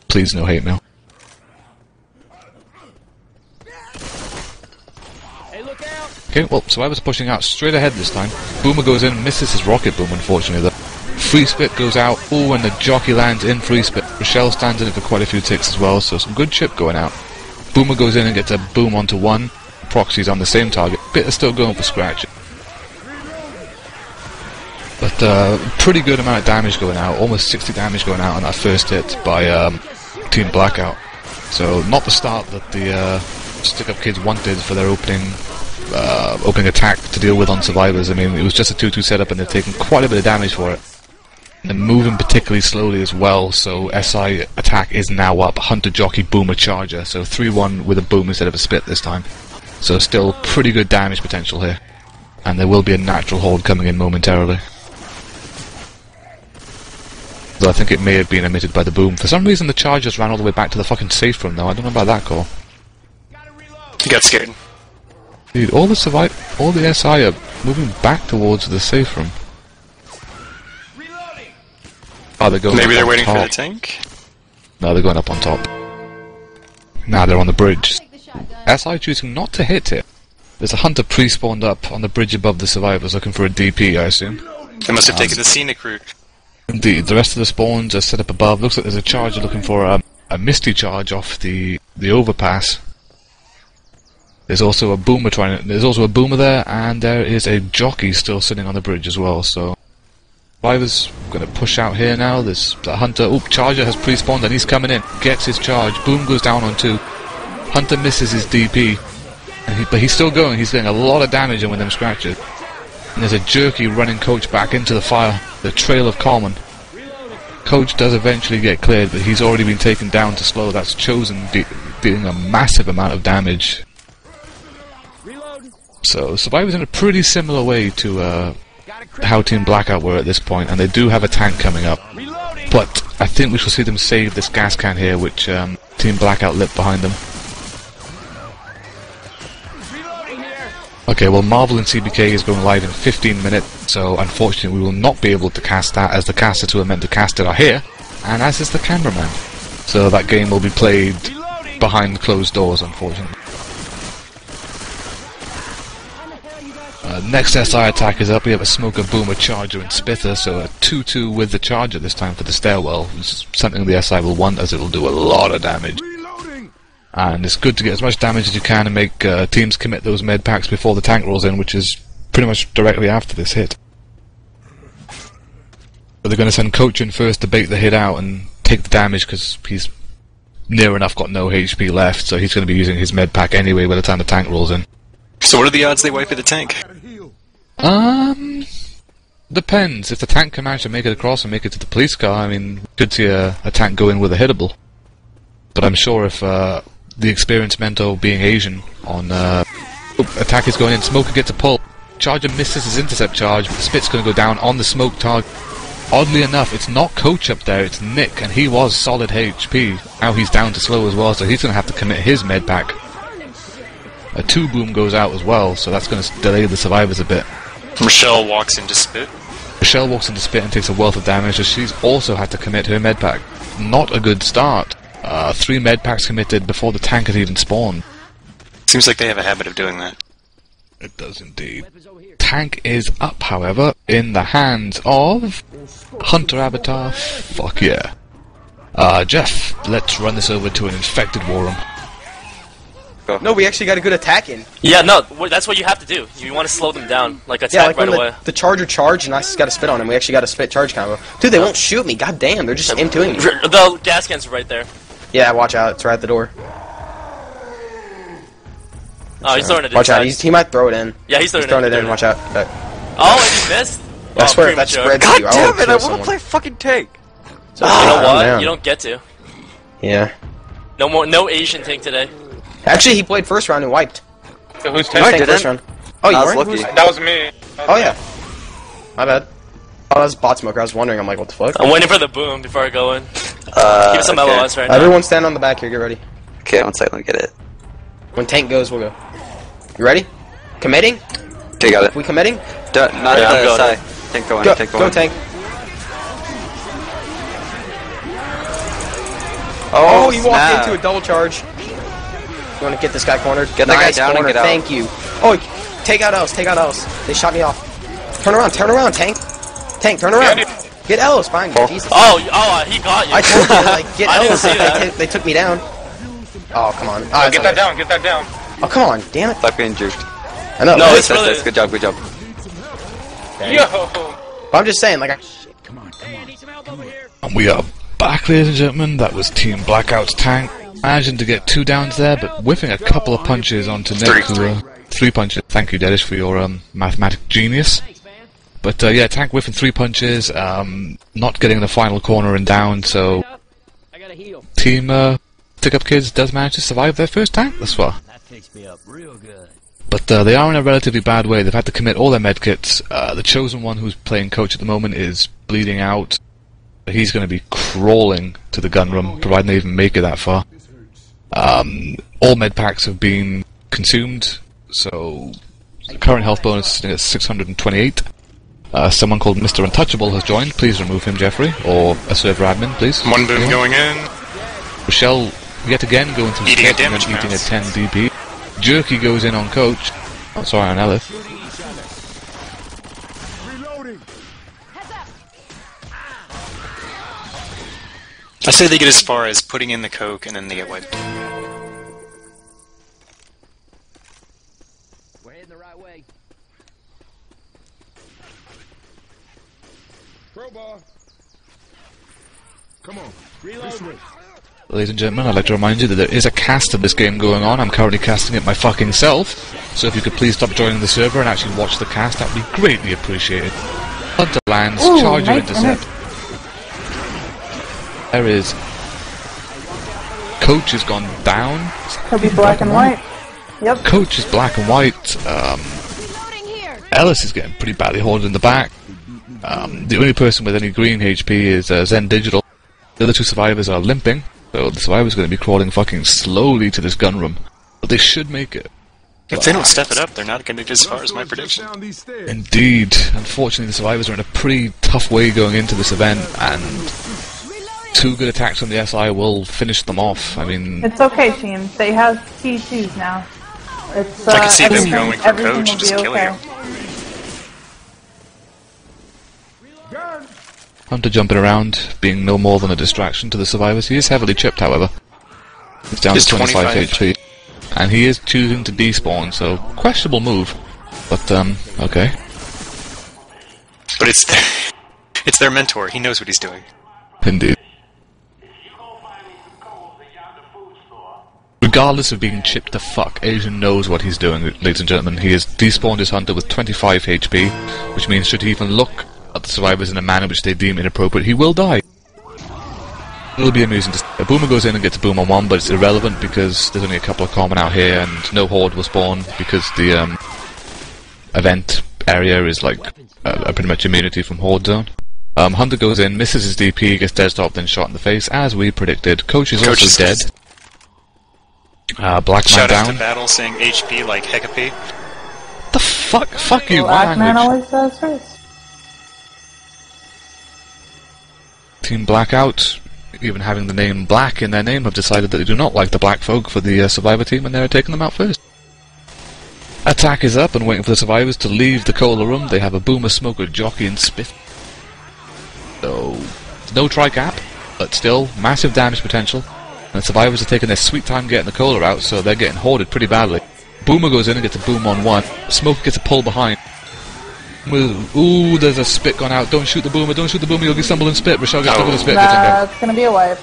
S1: Please, no hate mail. Okay, well, Survivor's pushing out straight ahead this time. Boomer goes in, misses his rocket boom, unfortunately, though. Free spit goes out. Oh, and the jockey lands in free spit. Rochelle stands in it for quite a few ticks as well, so some good chip going out. Boomer goes in and gets a boom onto one. Proxy's on the same target. Bitter's still going for scratch. But pretty good amount of damage going out. Almost 60 damage going out on that first hit by Team Blackout. So not the start that the Stickupkidz wanted for their opening attack to deal with on Survivors. I mean, it was just a 2-2 setup and they've taken quite a bit of damage for it. And they're moving particularly slowly as well, so SI attack is now up. Hunter, Jockey, Boomer, Charger. So 3-1 with a boom instead of a spit this time. So still pretty good damage potential here. And there will be a natural hold coming in momentarily. Though I think it may have been emitted by the boom. For some reason the Chargers ran all the way back to the fucking safe room though. I don't know about that call.
S3: He got scared.
S1: Dude, all the SI are moving back towards the safe room. Oh, they're going
S3: Maybe
S1: up
S3: they're
S1: on
S3: waiting
S1: top.
S3: for the tank?
S1: No, they're going up on top. Now they're on the bridge. SI choosing not to hit it. There's a Hunter pre-spawned up on the bridge above the survivors looking for a DP, I assume.
S3: They must have taken the scenic route.
S1: Indeed, the rest of the spawns are set up above. Looks like there's a Charger looking for a Misty Charge off the overpass. There's also a Boomer there's also a Boomer there, and there is a Jockey still sitting on the bridge as well, so... Survivors going to push out here now. There's a Hunter. Oop, Charger has pre-spawned and he's coming in. Gets his charge. Boom goes down on 2. Hunter misses his DP. But he's still going. He's getting a lot of damage in with them scratches. And there's a Jerky running Coach back into the fire. The Trail of Common. Coach does eventually get cleared, but he's already been taken down to slow. That's Chosen dealing a massive amount of damage. So Survivor's in a pretty similar way to how Team Blackout were at this point, and they do have a tank coming up. But I think we shall see them save this gas can here, which Team Blackout lit behind them. Okay, well, Marvel and CBK is going live in 15 minutes, so unfortunately we will not be able to cast that, as the casters who are meant to cast it are here, and as is the cameraman. So that game will be played behind closed doors, unfortunately. Next SI attack is up. We have a Smoker, Boomer, Charger, and Spitter, so a 2-2 with the Charger this time for the stairwell, which is something the SI will want, as it will do a lot of damage. And it's good to get as much damage as you can and make teams commit those med packs before the tank rolls in, which is pretty much directly after this hit. But they're going to send Coach in first to bait the hit out and take the damage, because he's near enough got no HP left, so he's going to be using his med pack anyway by the time the tank rolls in.
S3: So what are the odds they wipe at the tank?
S1: Depends. If the tank can manage to make it across and make it to the police car, I mean, we could see a tank go in with a hittable. But I'm sure if the experienced Mento being Asian on attack is going in, Smoker gets a pull. Charger misses his intercept charge, but the Spit's going to go down on the smoke target. Oddly enough, it's not Coach up there, it's Nick, and he was solid HP. Now he's down to slow as well, so he's going to have to commit his med pack. A 2-boom goes out as well, so that's going to delay the survivors a bit.
S3: Rochelle walks into Spit.
S1: Rochelle walks into Spit and takes a wealth of damage, as she's also had to commit her med pack. Not a good start. 3 med packs committed before the tank had even spawned.
S3: Seems like they have a habit of doing that.
S1: It does indeed. Tank is up, however, in the hands of Hunter Avatar. Fuck yeah. Jeff, let's run this over to an infected war room.
S7: No, we actually got a good attack in.
S10: Yeah, no, that's what you have to do. You want to slow them down, like attack right away.
S7: The Charger charged and I just got a spit on him. We actually got a spit charge combo. Dude, they won't shoot me. God damn, they're just M2ing me.
S10: The gas can's right there.
S7: Yeah, watch out. It's right at the door.
S10: Oh, he's throwing it in.
S7: Watch out. He might throw it in.
S10: Yeah, he's throwing
S7: it in. Watch out. Okay.
S10: Oh, and he missed?
S7: I swear if that spreads
S8: God
S7: you,
S8: damn it, I want to play fucking tank.
S10: So, you know what? You don't get to.
S7: Yeah.
S10: No Asian tank today.
S7: Actually, he played first round and wiped.
S4: So who's
S7: He
S4: tank?
S7: first round. Oh, you weren't?
S4: That was me.
S7: Oh, yeah. My bad. Oh, that was Bot Smoker. I was wondering. I'm like, what the fuck?
S10: I'm waiting for the boom before I go in. Keep some LOS right now.
S7: Everyone stand on the back here. Get ready.
S8: Okay, one second, let me get it.
S7: When tank goes, we'll go. You ready? Committing?
S8: Okay, got it.
S7: We committing?
S8: Not the side. Tank the one.
S7: Go,
S8: Take the
S7: go
S8: one.
S7: tank.
S8: Oh,
S7: he walked into a double charge. You want to get this guy cornered?
S8: Get that guy down
S7: corner.
S8: and get out.
S7: Thank you. Oh, take out Ellis. Take out Ellis. They shot me off. Turn around, tank. Tank, turn around. Get Ellis behind you. Jesus.
S10: Oh, he got you.
S7: I told you, like, get
S10: I didn't
S7: Ellis.
S10: see that.
S7: They took me down. Oh, come on.
S4: Oh, get that down, get that down.
S7: Oh, come on. Damn it.
S8: Stop getting juked.
S7: I know.
S10: No,
S8: That's good job, good job.
S4: Yo!
S7: But I'm just saying, like,
S1: And we are back, ladies and gentlemen. That was Team Blackout's tank. Managing to get 2 downs there, but whiffing a couple of punches onto Nick. 3 punches. Thank you, Dedish, for your mathematic genius. But yeah, tank whiffing 3 punches, not getting the final corner and down, so Team Stickupkidz does manage to survive their first tank thus far.
S9: That fixed me up real good.
S1: But they are in a relatively bad way. They've had to commit all their medkits. The chosen one who's playing coach at the moment is bleeding out. He's going to be crawling to the gun room, providing they even make it that far. All med packs have been consumed, so the current health bonus is sitting at 628. Someone called Mr. Untouchable has joined. Please remove him, Jeffrey, or a server admin, please.
S3: 1 boom going in.
S1: Rochelle, yet again, going through
S3: Eating a
S1: spit and
S3: damage
S1: eating a
S3: mouse.
S1: 10 DP. Jerky goes in on Coach. Oh, sorry, on Ellis.
S3: I say they get as far as putting in the coke and then they get wiped.
S9: We're heading the right way.
S11: Crowbar. Come on. Reload.
S1: Ladies and gentlemen, I'd like to remind you that there is a cast of this game going on. I'm currently casting it my fucking self. So if you could please stop joining the server and actually watch the cast, that would be greatly appreciated. Hunter lands, Charger intercept. There is Coach has gone down.
S2: He'll be black and white. Yep.
S1: Coach is black and white. Ellis is getting pretty badly hoarded in the back. The only person with any green HP is Zen Digital. The other two survivors are limping, so the survivors are going to be crawling fucking slowly to this gun room. But they should make it.
S3: If they don't step it up, they're not going to get as far as my prediction.
S1: Indeed. Unfortunately, the survivors are in a pretty tough way going into this event, and 2 good attacks from the SI will finish them off. I mean...
S2: It's okay, team. They have T2s now. It's,
S3: I can see them going for Coach and just killing him.
S1: Hunter jumping around, being no more than a distraction to the survivors. He is heavily chipped, however. He's down to 25 HP. And he is choosing to despawn, so questionable move. But, okay.
S3: But it's their mentor. He knows what he's doing.
S1: Indeed. Regardless of being chipped to fuck, Asian knows what he's doing, ladies and gentlemen. He has despawned his hunter with 25 HP, which means should he even look at the survivors in a manner which they deem inappropriate, he will die. It'll be amusing to see. A boomer goes in and gets a boom on 1, but it's irrelevant because there's only a couple of common out here and no horde will spawn because the event area is like a pretty much immunity from horde zone. Hunter goes in, misses his DP, gets dead stopped, then shot in the face, as we predicted. Coach is also dead. Black man
S3: Shout
S1: down.
S3: out to Battle saying HP like Hecapee.
S1: The fuck? Fuck you,
S2: Black
S1: my
S2: man
S1: language.
S2: always says first.
S1: Team Blackout, even having the name Black in their name, have decided that they do not like the black folk for the survivor team and they're taking them out first. Attack is up and waiting for the survivors to leave the cola room. They have a boomer, smoker, jockey and spiff. So, no tri-cap, but still, massive damage potential. And the survivors are taking their sweet time getting the cola out, so they're getting hoarded pretty badly. Boomer goes in and gets a boom on 1. Smoker gets a pull behind. Ooh, there's a spit gone out. Don't shoot the boomer, you'll get stumbled in spit. Rochelle gets stumbled in spit.
S2: It's gonna be a wipe.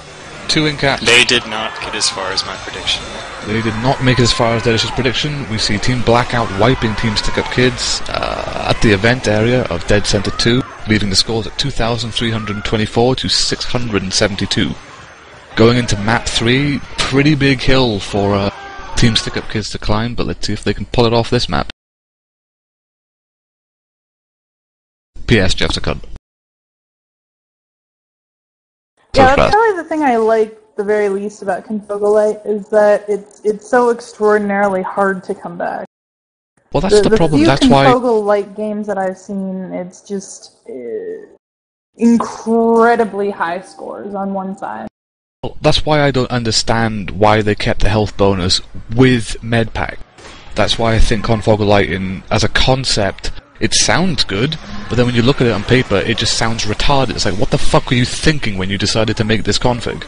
S1: 2 in cap.
S3: They did not get as far as my prediction.
S1: They did not make it as far as Delicious prediction. We see Team Blackout wiping Team Stickupkidz at the event area of Dead Center 2, leaving the scores at 2,324 to 672. Going into map 3, pretty big hill for Team Stickupkidz to climb, but let's see if they can pull it off this map. P.S. Jeff's a cunt.
S2: Yeah, that's probably the thing I like the very least about Confogolite is that it's so extraordinarily hard to come back.
S1: Well, that's the problem. That's why
S2: Confogolite games that I've seen, it's just incredibly high scores on one side.
S1: Well, that's why I don't understand why they kept the health bonus with Medpack. That's why I think Confogolite, as a concept, it sounds good, but then when you look at it on paper, it just sounds retarded. It's like, what the fuck were you thinking when you decided to make this config?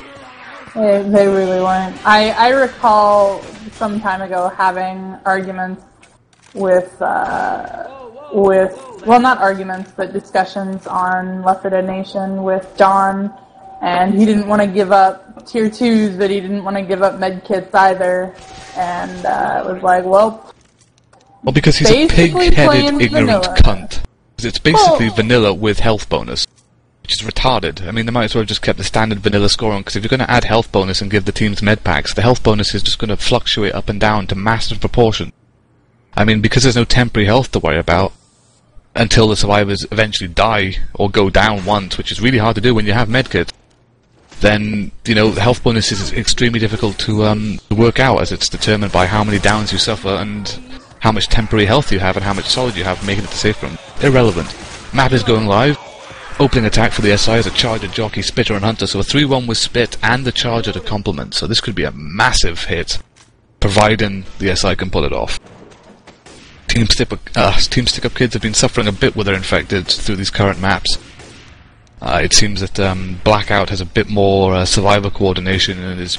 S2: They really weren't. I recall some time ago having arguments with well, not arguments, but discussions on Left 4 Dead Nation with John, and he didn't want to give up tier 2s, but he didn't want to give up medkits either, and it was like, well,
S1: because he's a pig-headed, ignorant cunt. It's basically vanilla with health bonus, which is retarded. I mean, they might as well have just kept the standard vanilla score on, because if you're going to add health bonus and give the teams med packs, the health bonus is just going to fluctuate up and down to massive proportion. I mean, because there's no temporary health to worry about until the survivors eventually die or go down once, which is really hard to do when you have medkits, then, you know, the health bonus is extremely difficult to work out, as it's determined by how many downs you suffer and how much temporary health you have and how much solid you have making it to safe room. Irrelevant. Map is going live. Opening attack for the SI is a Charger, Jockey, Spitter and Hunter, so a 3-1 with Spit and the Charger to complement, so this could be a massive hit, providing the SI can pull it off. Team Stickupkidz have been suffering a bit with their infected through these current maps. It seems that Blackout has a bit more survivor coordination and is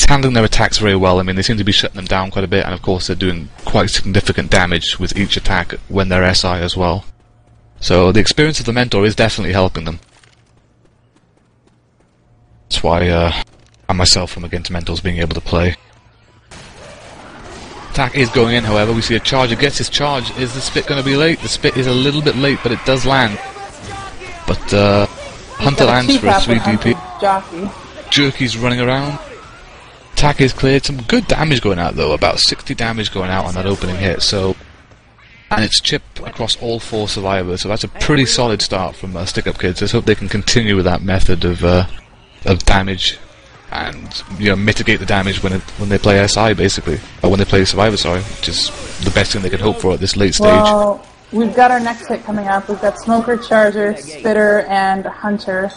S1: handling their attacks very well. I mean, they seem to be shutting them down quite a bit, and of course they're doing quite significant damage with each attack when they're SI as well. So the experience of the mentor is definitely helping them. That's why I myself am against mentors being able to play. Attack is going in, however. We see a Charger gets his charge. Is the Spit going to be late? The Spit is a little bit late, but it does land. But Hunter lands for a 3 DP.
S2: Jockey.
S1: jerkies running around. Attack is cleared. Some good damage going out though, about 60 damage going out on that opening hit. So, and it's chip across all 4 survivors. So that's a pretty solid start from Stickupkidz. Let's hope they can continue with that method of damage, and mitigate the damage when they play SI basically, or when they play Survivor, sorry, which is the best thing they can hope for at this late stage.
S2: Well, we've got our next hit coming up. We've got Smoker, Charger, Spitter, and Hunter.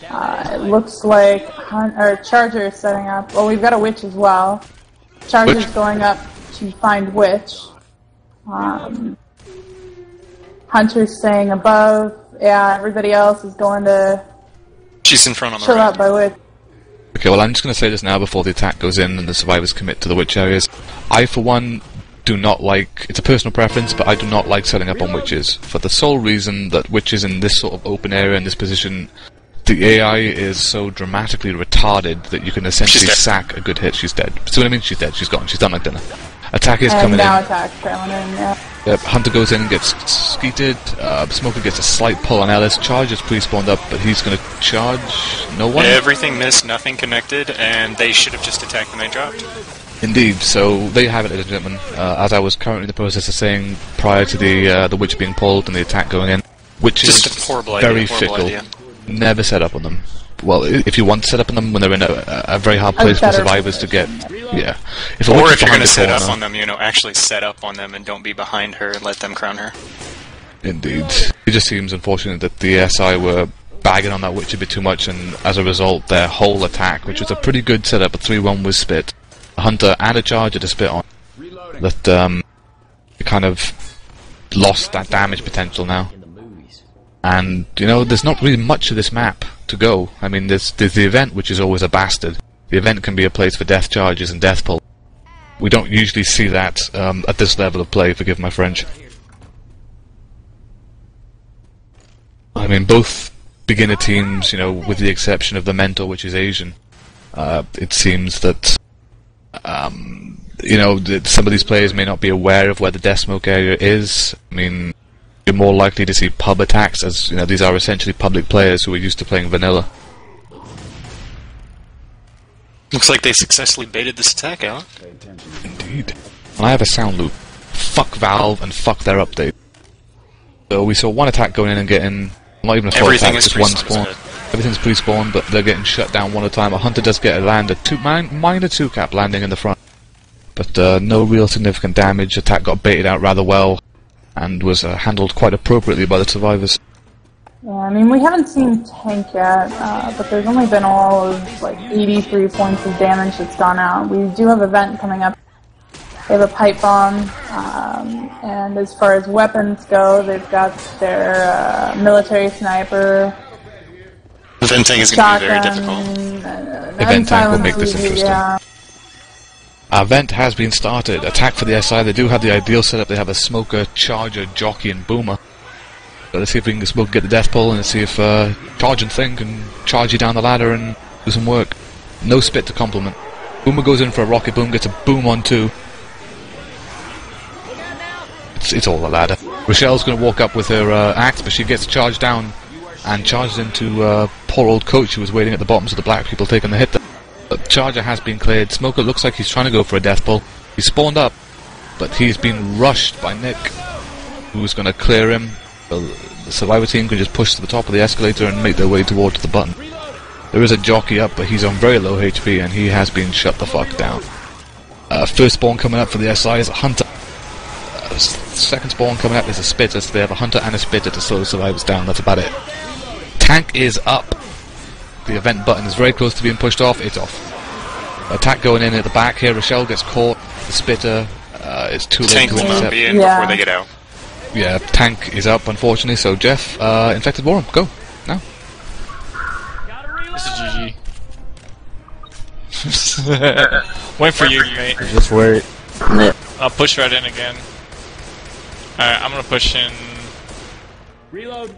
S2: It looks like Charger is setting up. Well, we've got a Witch as well. Charger's going up to find Witch. Hunter's staying above. Yeah, everybody else is going to
S3: She's in front on the
S2: chill
S3: right.
S2: out by Witch.
S1: Okay, well, I'm just going to say this now before the attack goes in and the survivors commit to the witch areas. I, for one, do not like... It's a personal preference, but I do not like setting up on witches. For the sole reason that witches in this sort of open area, in this position, the AI is so dramatically retarded that you can essentially sack a good hit. She's dead. See what I mean? She's dead. She's gone. She's done like dinner. Attack is coming in.
S2: And now attack trailing in, yeah.
S1: Yep, Hunter goes in and gets skeeted. Smoker gets a slight pull on Ellis. Charge is pre-spawned up, but he's going to charge no one.
S3: Everything missed, nothing connected, and they should have just attacked when they dropped.
S1: Indeed, so there you have it, ladies and gentlemen. As I was currently in the process of saying prior to the witch being pulled and the attack going in, which
S3: just
S1: is
S3: a horrible
S1: very
S3: idea,
S1: fickle.
S3: idea.
S1: Never set up on them. Well, if you want to set up on them when they're in a very hard place for survivors to get, yeah.
S3: Or if you're going to set up on them, actually set up on them and don't be behind her and let them crown her.
S1: Indeed. It just seems unfortunate that the SI were bagging on that witch a bit too much, and as a result, their whole attack, which was a pretty good setup, a 3-1 was spit. A Hunter and a Charger to spit on. That kind of lost that damage potential now. And, there's not really much of this map to go. I mean, there's the event, which is always a bastard. The event can be a place for death charges and death pull. We don't usually see that at this level of play, forgive my French. I mean, both beginner teams, with the exception of the mentor, which is Asian, it seems that, that some of these players may not be aware of where the death smoke area is. I mean, you're more likely to see pub attacks, as these are essentially public players who are used to playing vanilla.
S3: Looks like they successfully baited this attack out.
S1: Indeed. And I have a sound loop. Fuck Valve and fuck their update. So we saw one attack going in and getting, not even a full attack, just one spawn. Everything's pre-spawned, but they're getting shut down one at a time. A Hunter does get a land, minor 2-cap landing in the front. But no real significant damage. Attack got baited out rather well, and was handled quite appropriately by the survivors.
S2: Yeah, I mean, we haven't seen Tank yet, but there's only been all of, 83 points of damage that's gone out. We do have an event coming up. They have a pipe bomb, and as far as weapons go, they've got their military sniper.
S3: Event tank is going to be very difficult.
S1: Event tank will make this interesting.
S2: Yeah.
S1: Event has been started. Attack for the SI. They do have the ideal setup. They have a Smoker, Charger, Jockey, and Boomer. So let's see if we can smoke, get the death pull, and let's see if Charge and Thing can charge you down the ladder and do some work. No spit to complement. Boomer goes in for a rocket boom, gets a boom on 2. It's all the ladder. Rochelle's going to walk up with her axe, but she gets charged down and charges into poor old Coach, who was waiting at the bottom, so the black people taking the hit there. But Charger has been cleared. Smoker looks like he's trying to go for a death pull. He's spawned up, but he's been rushed by Nick, who's going to clear him. The survivor team can just push to the top of the escalator and make their way towards the button. There is a Jockey up, but he's on very low HP, and he has been shut the fuck down. First spawn coming up for the SI is a Hunter. Second spawn coming up is a Spitter, so they have a Hunter and a Spitter to slow the survivors down. That's about it. Tank is up. The event button is very close to being pushed off. It's off. Attack going in at the back here. Rochelle gets caught. The Spitter is too late
S3: Tank
S1: to
S3: will
S1: intercept.
S3: not be in before they get out.
S1: Yeah, Tank is up, unfortunately. So Jeff, Infected Warren, go now.
S6: This is GG. Wait for you, mate.
S5: Just wait.
S6: I'll push right in again. Alright, I'm gonna push in.
S5: Reload.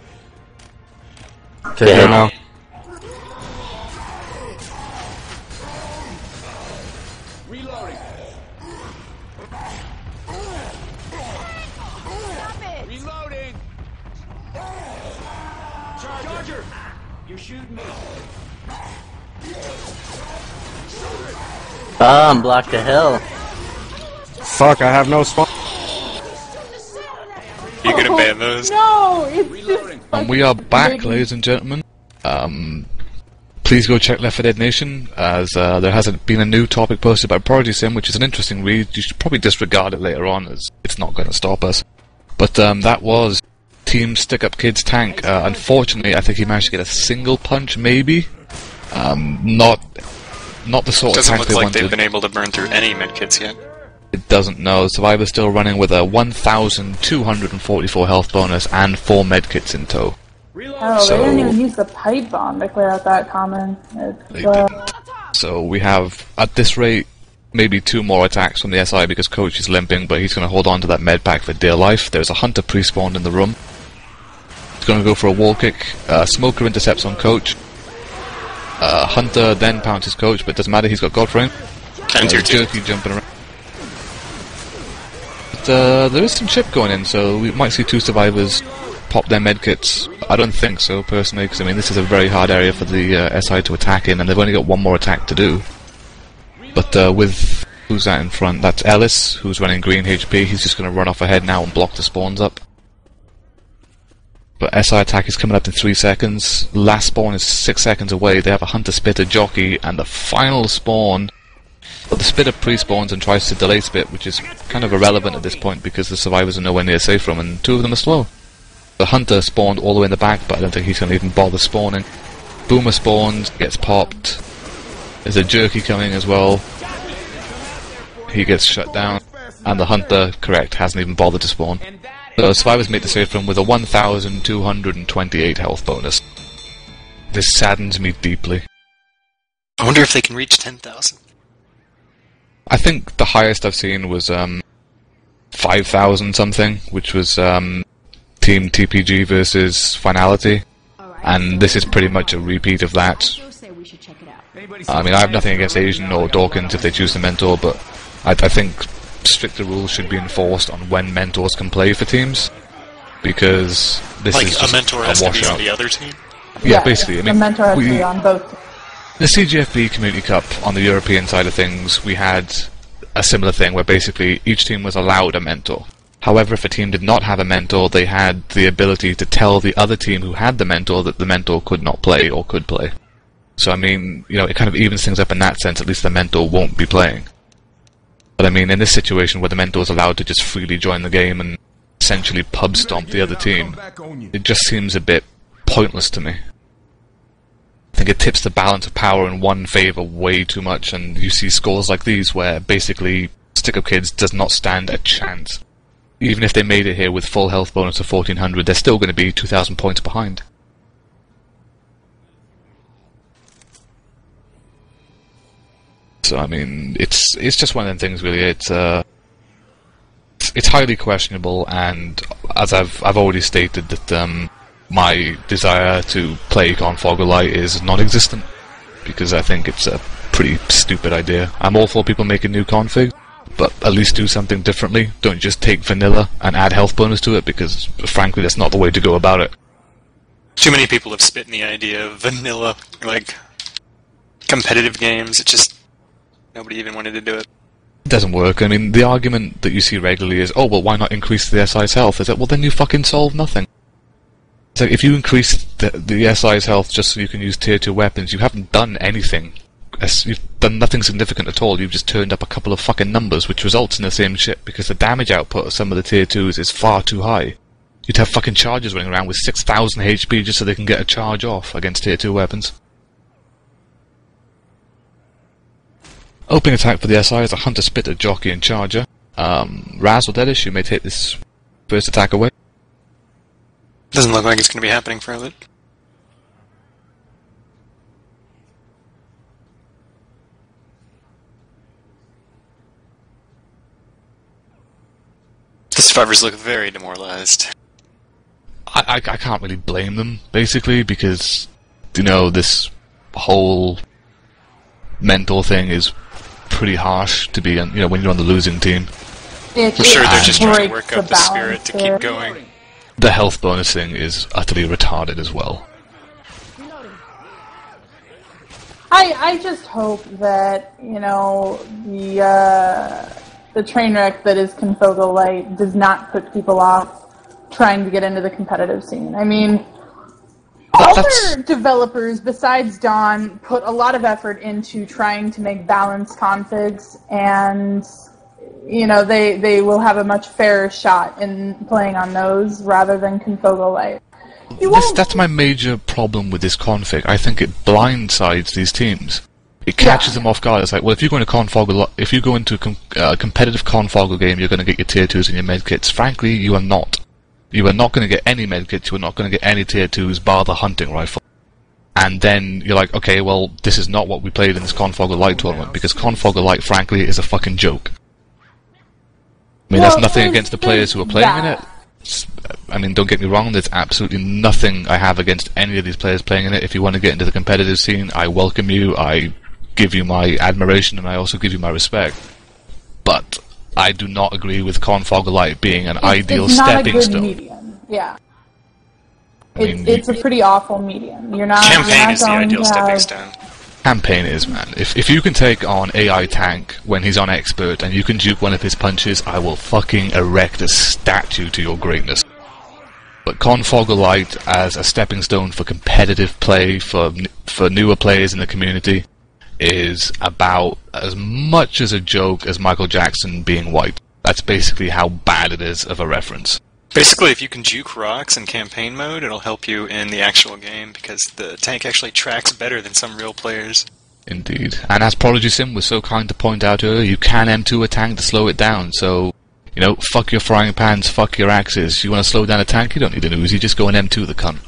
S5: Okay, here now.
S9: Reloading. Reloading. Charger, you're shooting me.
S11: Ah, I'm blocked to hell.
S5: Fuck, I have no spawn.
S3: You gonna ban those?
S2: No, it's just.
S1: And we are back, ladies and gentlemen. Please go check Left 4 Dead Nation, as there hasn't been a new topic posted by Prodigy Sim, which is an interesting read. You should probably disregard it later on, as it's not going to stop us. But that was Team Stickupkidz tank. Unfortunately, I think he managed to get a single punch, maybe. Not the sort of
S3: Doesn't
S1: tank
S3: look
S1: they
S3: like
S1: wanted.
S3: they've been able to burn through any medkits yet.
S1: It doesn't know. Survivor's still running with a 1,244 health bonus and 4 medkits in tow.
S2: Oh, they didn't even use the pipe bomb to clear out that common.
S1: They didn't. So we have, at this rate, maybe 2 more attacks from the SI because Coach is limping, but he's going to hold on to that med pack for dear life. There's a Hunter pre-spawned in the room. He's going to go for a wall kick. Smoker intercepts on Coach. Hunter then pounces Coach, but it doesn't matter, he's got God Frame. Jerky jumping around. But there is some chip going in, so we might see 2 survivors pop their medkits. I don't think so, personally, because I mean this is a very hard area for the SI to attack in, and they've only got 1 more attack to do. But with... who's that in front? That's Ellis, who's running green HP. He's just going to run off ahead now and block the spawns up. But SI attack is coming up in 3 seconds. Last spawn is 6 seconds away. They have a Hunter Spitter jockey, and the final spawn... But the Spitter pre-spawns and tries to delay spit, which is kind of irrelevant at this point because the survivors are nowhere near safe from, and 2 of them are slow. The Hunter spawned all the way in the back, but I don't think he's going to even bother spawning. Boomer spawns, gets popped. There's a Jerky coming as well. He gets shut down. And the Hunter, correct, hasn't even bothered to spawn. So survivors make the safe from with a 1,228 health bonus. This saddens me deeply.
S3: I wonder if they can reach 10,000.
S1: I think the highest I've seen was 5,000 something, which was Team TPG versus Finality, and this is pretty much a repeat of that. I mean, I have nothing against Asian or Dawkins if they choose to mentor, but I think stricter rules should be enforced on when mentors can play for teams, because this
S3: like
S1: is just
S3: a mentor has to be on
S1: washout.
S3: the other team?
S1: Yeah, basically. I mean,
S2: the mentor has to be on both.
S1: The CGFB Community Cup, on the European side of things, we had a similar thing where basically each team was allowed a mentor. However, if a team did not have a mentor, they had the ability to tell the other team who had the mentor that the mentor could not play or could play. So, I mean, you know, it kind of evens things up in that sense. At least the mentor won't be playing. But I mean, in this situation where the mentor is allowed to just freely join the game and essentially pub stomp the other team, it just seems a bit pointless to me. I think it tips the balance of power in one favour way too much, and you see scores like these where basically Stickupkidz does not stand a chance. Even if they made it here with full health bonus of 1,400, they're still going to be 2,000 points behind. So I mean, it's just one of them things, really. It's highly questionable, and as I've already stated that my desire to play Confogger Light is non-existent, because I think it's a pretty stupid idea. I'm all for people making new configs, but at least do something differently. Don't just take vanilla and add health bonus to it, because frankly that's not the way to go about it.
S3: Too many people have spit in the idea of vanilla, like, competitive games. It just... nobody even wanted to do it.
S1: It doesn't work. I mean, the argument that you see regularly is, oh, well, why not increase the SI's health? Is that, well, then you fucking solve nothing. So if you increase the SI's health just so you can use tier 2 weapons, you haven't done anything. You've done nothing significant at all. You've just turned up a couple of fucking numbers, which results in the same shit, because the damage output of some of the tier 2s is far too high. You'd have fucking chargers running around with 6,000 HP just so they can get a charge off against tier 2 weapons. Opening attack for the SI is a Hunter Spitter, Jockey and Charger. Raz or Deadish, you may take this first attack away.
S3: Doesn't look like it's going to be happening for a bit. The survivors look very demoralized.
S1: I can't really blame them, basically, because, you know, this whole mental thing is pretty harsh to be, you know, when you're on the losing team.
S3: I'm sure they're just trying to work up the spirit to keep going.
S1: The health bonus thing is utterly retarded as well.
S2: I just hope that, you know, the train wreck that is Confogo Light does not put people off trying to get into the competitive scene. I mean, other developers besides Dawn put a lot of effort into trying to make balanced configs, and you know, they will have a much fairer shot in playing on those rather than Confogo Light.
S1: That's my major problem with this config. I think it blindsides these teams. It catches them off guard. It's like, well, if you go into a competitive Confoggle game, you're going to get your tier 2s and your medkits. Frankly, you are not. You are not going to get any medkits. You are not going to get any tier 2s, bar the hunting rifle. And then you're like, okay, well, this is not what we played in this Confoggle Light tournament, because Confoggle Light, frankly, is a fucking joke. I mean, there's nothing against the players who are playing in it. I mean, don't get me wrong, there's absolutely nothing I have against any of these players playing in it. If you want to get into the competitive scene, I welcome you, I give you my admiration, and I also give you my respect. But I do not agree with Confoggle Light being an ideal stepping stone.
S2: Medium. Yeah. It's a pretty awful medium. You're not.
S3: Campaign is the ideal stepping stone.
S1: Campaign is, man. If you can take on AI Tank when he's on expert and you can juke one of his punches, I will fucking erect a statue to your greatness. But Confoggle Light as a stepping stone for competitive play for newer players in the community is about as much as a joke as Michael Jackson being white. That's basically how bad it is of a reference.
S3: Basically, if you can juke rocks in campaign mode, it'll help you in the actual game, because the tank actually tracks better than some real players.
S1: Indeed. And as Prodigy Sim was so kind to point out earlier, you can M2 a tank to slow it down, so, you know, fuck your frying pans, fuck your axes. You want to slow down a tank, you don't need an Uzi, just go and M2 the cunt.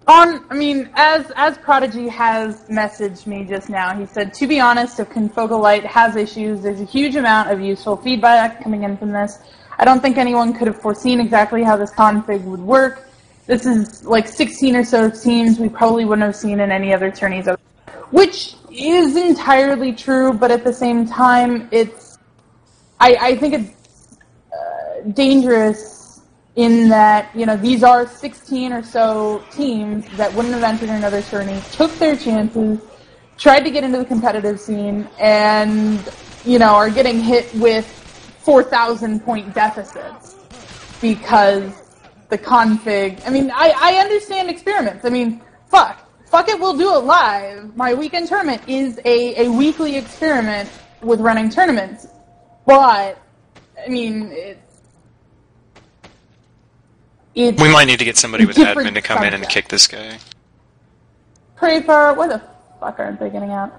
S2: I mean, as Prodigy has messaged me just now, he said, to be honest, if Confogo Light has issues, there's a huge amount of useful feedback coming in from this. I don't think anyone could have foreseen exactly how this config would work. This is like 16 or so teams we probably wouldn't have seen in any other tourneys, which is entirely true, but at the same time, I think it's dangerous in that, you know, these are 16 or so teams that wouldn't have entered another tourney, took their chances, tried to get into the competitive scene, and, you know, are getting hit with 4,000-point deficits because the config. I mean, I understand experiments. I mean, fuck it, we'll do it live. My weekend tournament is a weekly experiment with running tournaments. But, I mean, it's
S3: we might need to get somebody with admin to come in and kick this guy.
S2: Pray for, where the fuck aren't they getting out?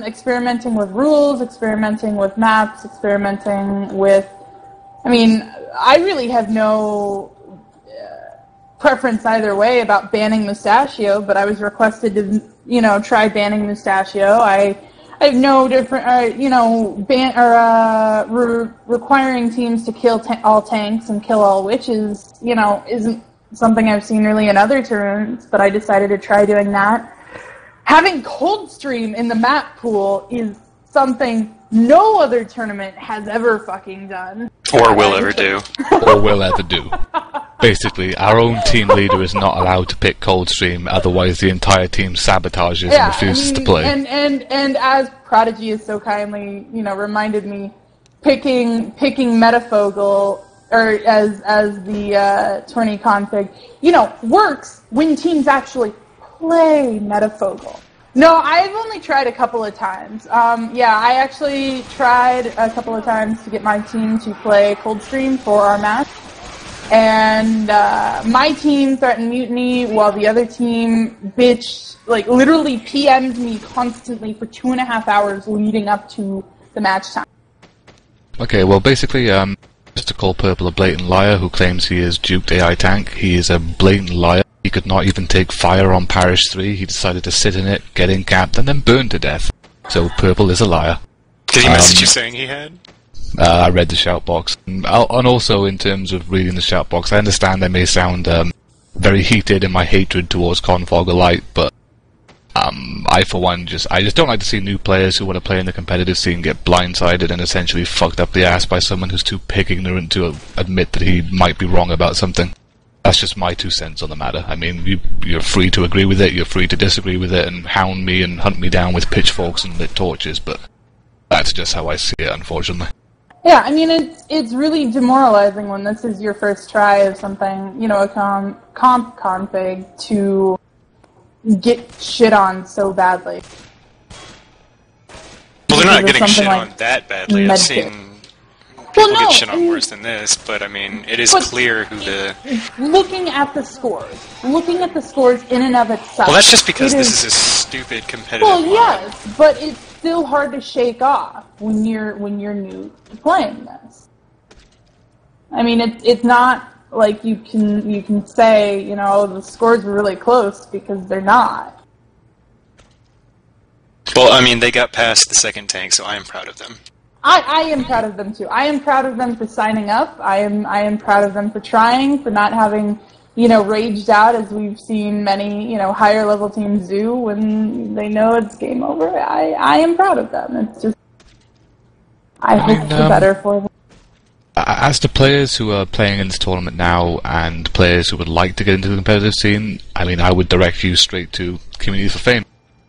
S2: Experimenting with rules, experimenting with maps, experimenting with... I mean, I really have no preference either way about banning Mustachio, but I was requested to, you know, try banning Mustachio. I have no different, you know, requiring teams to kill all tanks and kill all witches, you know, isn't something I've seen really in other tournaments, but I decided to try doing that. Having Coldstream in the map pool is something no other tournament has ever fucking done.
S3: Or will ever do.
S1: Or will ever do. Basically, our own team leader is not allowed to pick Coldstream, otherwise the entire team sabotages and refuses to play.
S2: And as Prodigy has so kindly, you know, reminded me, picking Metafogle or as the tourney config, you know, works when teams actually play Metafogle. No, I've only tried a couple of times. Yeah, I actually tried a couple of times to get my team to play Coldstream for our match. And my team threatened mutiny while the other team bitched, like literally PM'd me constantly for 2.5 hours leading up to the match time.
S1: Okay, well basically, just to call Purple a blatant liar who claims he is duped AI Tank, he is a blatant liar. He could not even take fire on Parish 3, he decided to sit in it, get incapped, and then burn to death. So Purple is a liar.
S3: Did he message you saying he had?
S1: I read the shout box. And also in terms of reading the shout box, I understand I may sound very heated in my hatred towards Confoggle Light, but I for one I just don't like to see new players who want to play in the competitive scene get blindsided and essentially fucked up the ass by someone who's too pig ignorant to admit that he might be wrong about something. that's just my 2 cents on the matter. I mean, you're free to agree with it, you're free to disagree with it, and hound me and hunt me down with pitchforks and lit torches, but that's just how I see it, unfortunately.
S2: Yeah, I mean, it's really demoralizing when this is your first try of something, you know, a comp config, to get shit on so badly.
S3: Well, they're not getting shit
S2: like
S3: on that badly. I've seen people get shit on worse than this, but I mean, it is clear who the...
S2: Looking at the scores in and of itself...
S3: Well, that's just because this is a stupid competitive
S2: Well,
S3: mod.
S2: yes, but it's still hard to shake off when you're new to playing this. I mean, it's not like you can say, you know, the scores were really close, because they're not.
S3: Well, I mean, they got past the second tank, so I am proud of them.
S2: I am proud of them too. I am proud of them for signing up. I am proud of them for trying, for not having, you know, raged out as we've seen many, you know, higher level teams do when they know it's game over. I am proud of them. It's just, I hope for better for them.
S1: As to players who are playing in this tournament now and players who would like to get into the competitive scene, I mean, I would direct you straight to Community for Fame.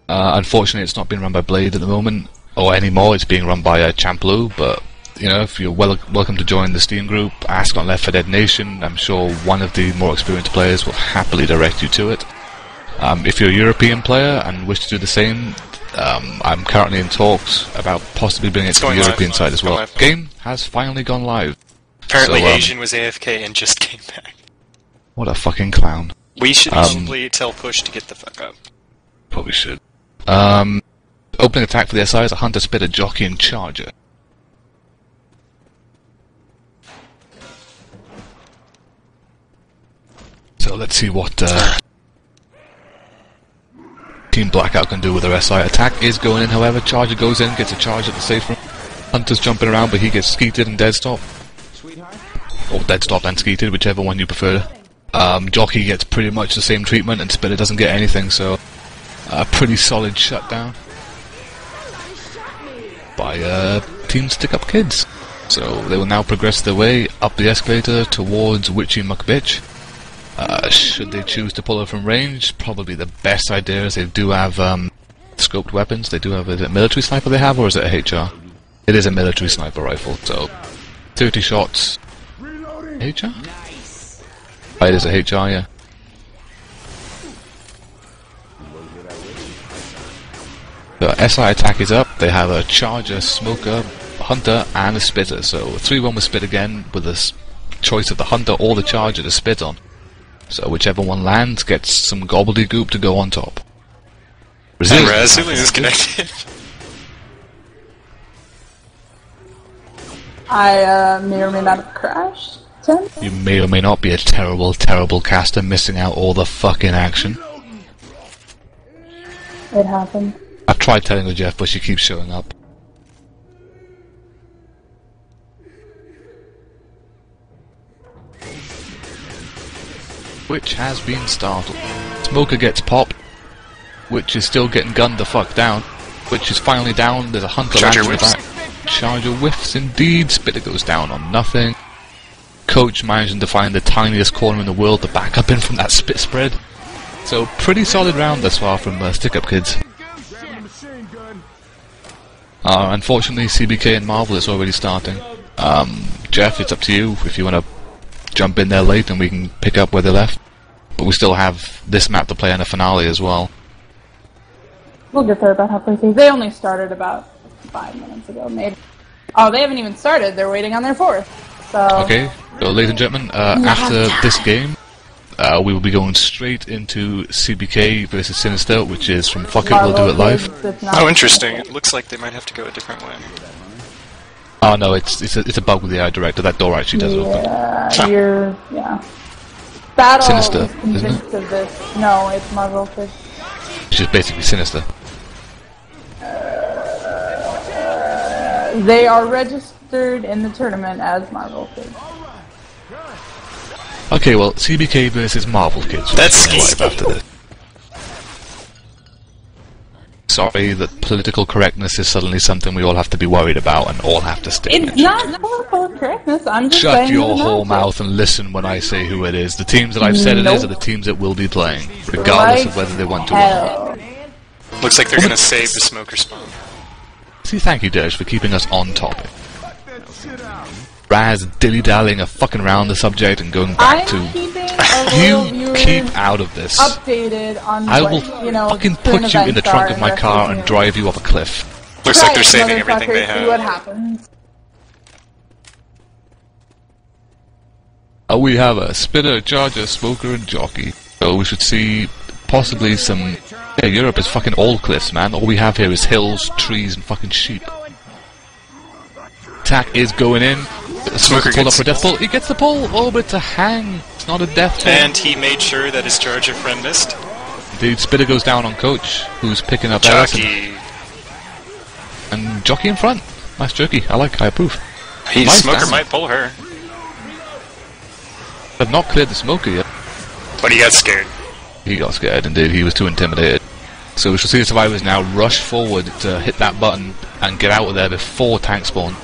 S1: Unfortunately, it's not being run by Blade at the moment, or anymore. It's being run by Champloo, but, you know, if you're welcome to join the Steam group, ask on Left 4 Dead Nation. I'm sure one of the more experienced players will happily direct you to it. If you're a European player and wish to do the same, I'm currently in talks about possibly bringing it to the European side as well. Game has finally gone live.
S3: Apparently Asian was AFK and just came back.
S1: What a fucking clown.
S3: We should probably tell Push to get the fuck up.
S1: Probably should. Opening attack for the SI is a Hunter, Spitter, Jockey, and Charger. So let's see what Team Blackout can do with their SI. Attack is going in, however. Charger goes in, gets a charge at the safe room. Hunter's jumping around, but he gets skeeted and dead stop. Or dead stop and skeeted, whichever one you prefer. Jockey gets pretty much the same treatment, and Spitter doesn't get anything, so a pretty solid shutdown by Team Stickupkidz. So they will now progress their way up the escalator towards Witchy McBitch. Should they choose to pull her from range, probably the best idea is they do have scoped weapons. They do have, is it a military sniper they have, or is it a HR? It is a military sniper rifle, so 30 shots. HR? Oh, it is a HR, yeah. The SI attack is up. They have a Charger, Smoker, Hunter, and a Spitter. So 3-1 with Spit again, with a choice of the Hunter or the Charger to spit on. So whichever one lands gets some gobbledygook to go on top.
S3: Razuli is connected.
S2: I may or may not have crashed. Tim?
S1: You may or may not be a terrible, terrible caster, missing out all the fucking action.
S2: It happened.
S1: I've tried telling her, Jeff, but she keeps showing up. Witch has been startled. Smoker gets popped. Witch is still getting gunned the fuck down. Witch is finally down. There's a Hunter
S3: Charger
S1: lands in the back. Charger whiffs indeed. Spitter goes down on nothing. Coach managing to find the tiniest corner in the world to back up in from that spit spread. So pretty solid round thus far from Stickupkidz. Unfortunately, CBK and Marvel is already starting. Jeff, it's up to you if you want to jump in there late and we can pick up where they left. But we still have this map to play in a finale as well.
S2: We'll get there about halfway through. They only started about 5 minutes ago, maybe. Oh, they haven't even started. They're waiting on their fourth. So.
S1: Okay, so ladies and gentlemen, after this game, we will be going straight into CBK versus Sinister, which is from Fuck It, We'll Do It Live.
S3: Oh, interesting. It looks like they might have to go a different way.
S1: Oh no, it's a bug with the eye director. That door actually does open.
S2: Yeah. Battle
S1: Sinister,
S2: is convinced of this. No, it's Marvel Kid.
S1: Which is basically Sinister.
S2: They are registered in the tournament as Marvel Kids.
S1: Okay, well, CBK versus Marvel Kids.
S3: That's
S1: live after this. sorry that political correctness is suddenly something we all have to be worried about and all have to stick
S2: It's
S1: with.
S2: not political correctness. I'm just
S1: Shut
S2: saying
S1: your
S2: the
S1: whole
S2: matchup.
S1: mouth and listen when I say who it is. The teams that I've said it is are the teams that will be playing, regardless of whether they want to or not.
S3: Looks like they're gonna save the smoker spawn.
S1: See, thank you, Dirge, for keeping us on topic. Raz dilly-dallying a fucking around the subject and going back to... You keep out of this.
S2: Updated on
S1: I will
S2: what, you know,
S1: fucking
S2: current
S1: put you in the
S2: events
S1: trunk
S2: are
S1: of my
S2: in
S1: car
S2: wrestling
S1: and drive you off a cliff.
S3: Looks like they're
S2: Right,
S3: saving everything they
S2: motherfucker, see what
S3: have.
S2: happens.
S1: We have a spinner, charger, smoker, and jockey. So we should see possibly some... Yeah, Europe is fucking all cliffs, man. All we have here is hills, trees, and fucking sheep. Attack is going in. Smoker pulled up for death pull. He gets the pull. Oh, but it's a hang. It's not a death pull.
S3: And he made sure that his charger friend missed.
S1: Indeed, Spitter goes down on Coach, who's picking up
S3: Jockey.
S1: And Jockey in front. Nice jockey. I approve.
S3: Nice Smoker might pull her.
S1: I've not cleared the Smoker yet.
S3: But he got scared.
S1: He got scared, indeed. He was too intimidated. So we shall see the survivors now rush forward to hit that button and get out of there before tank spawn.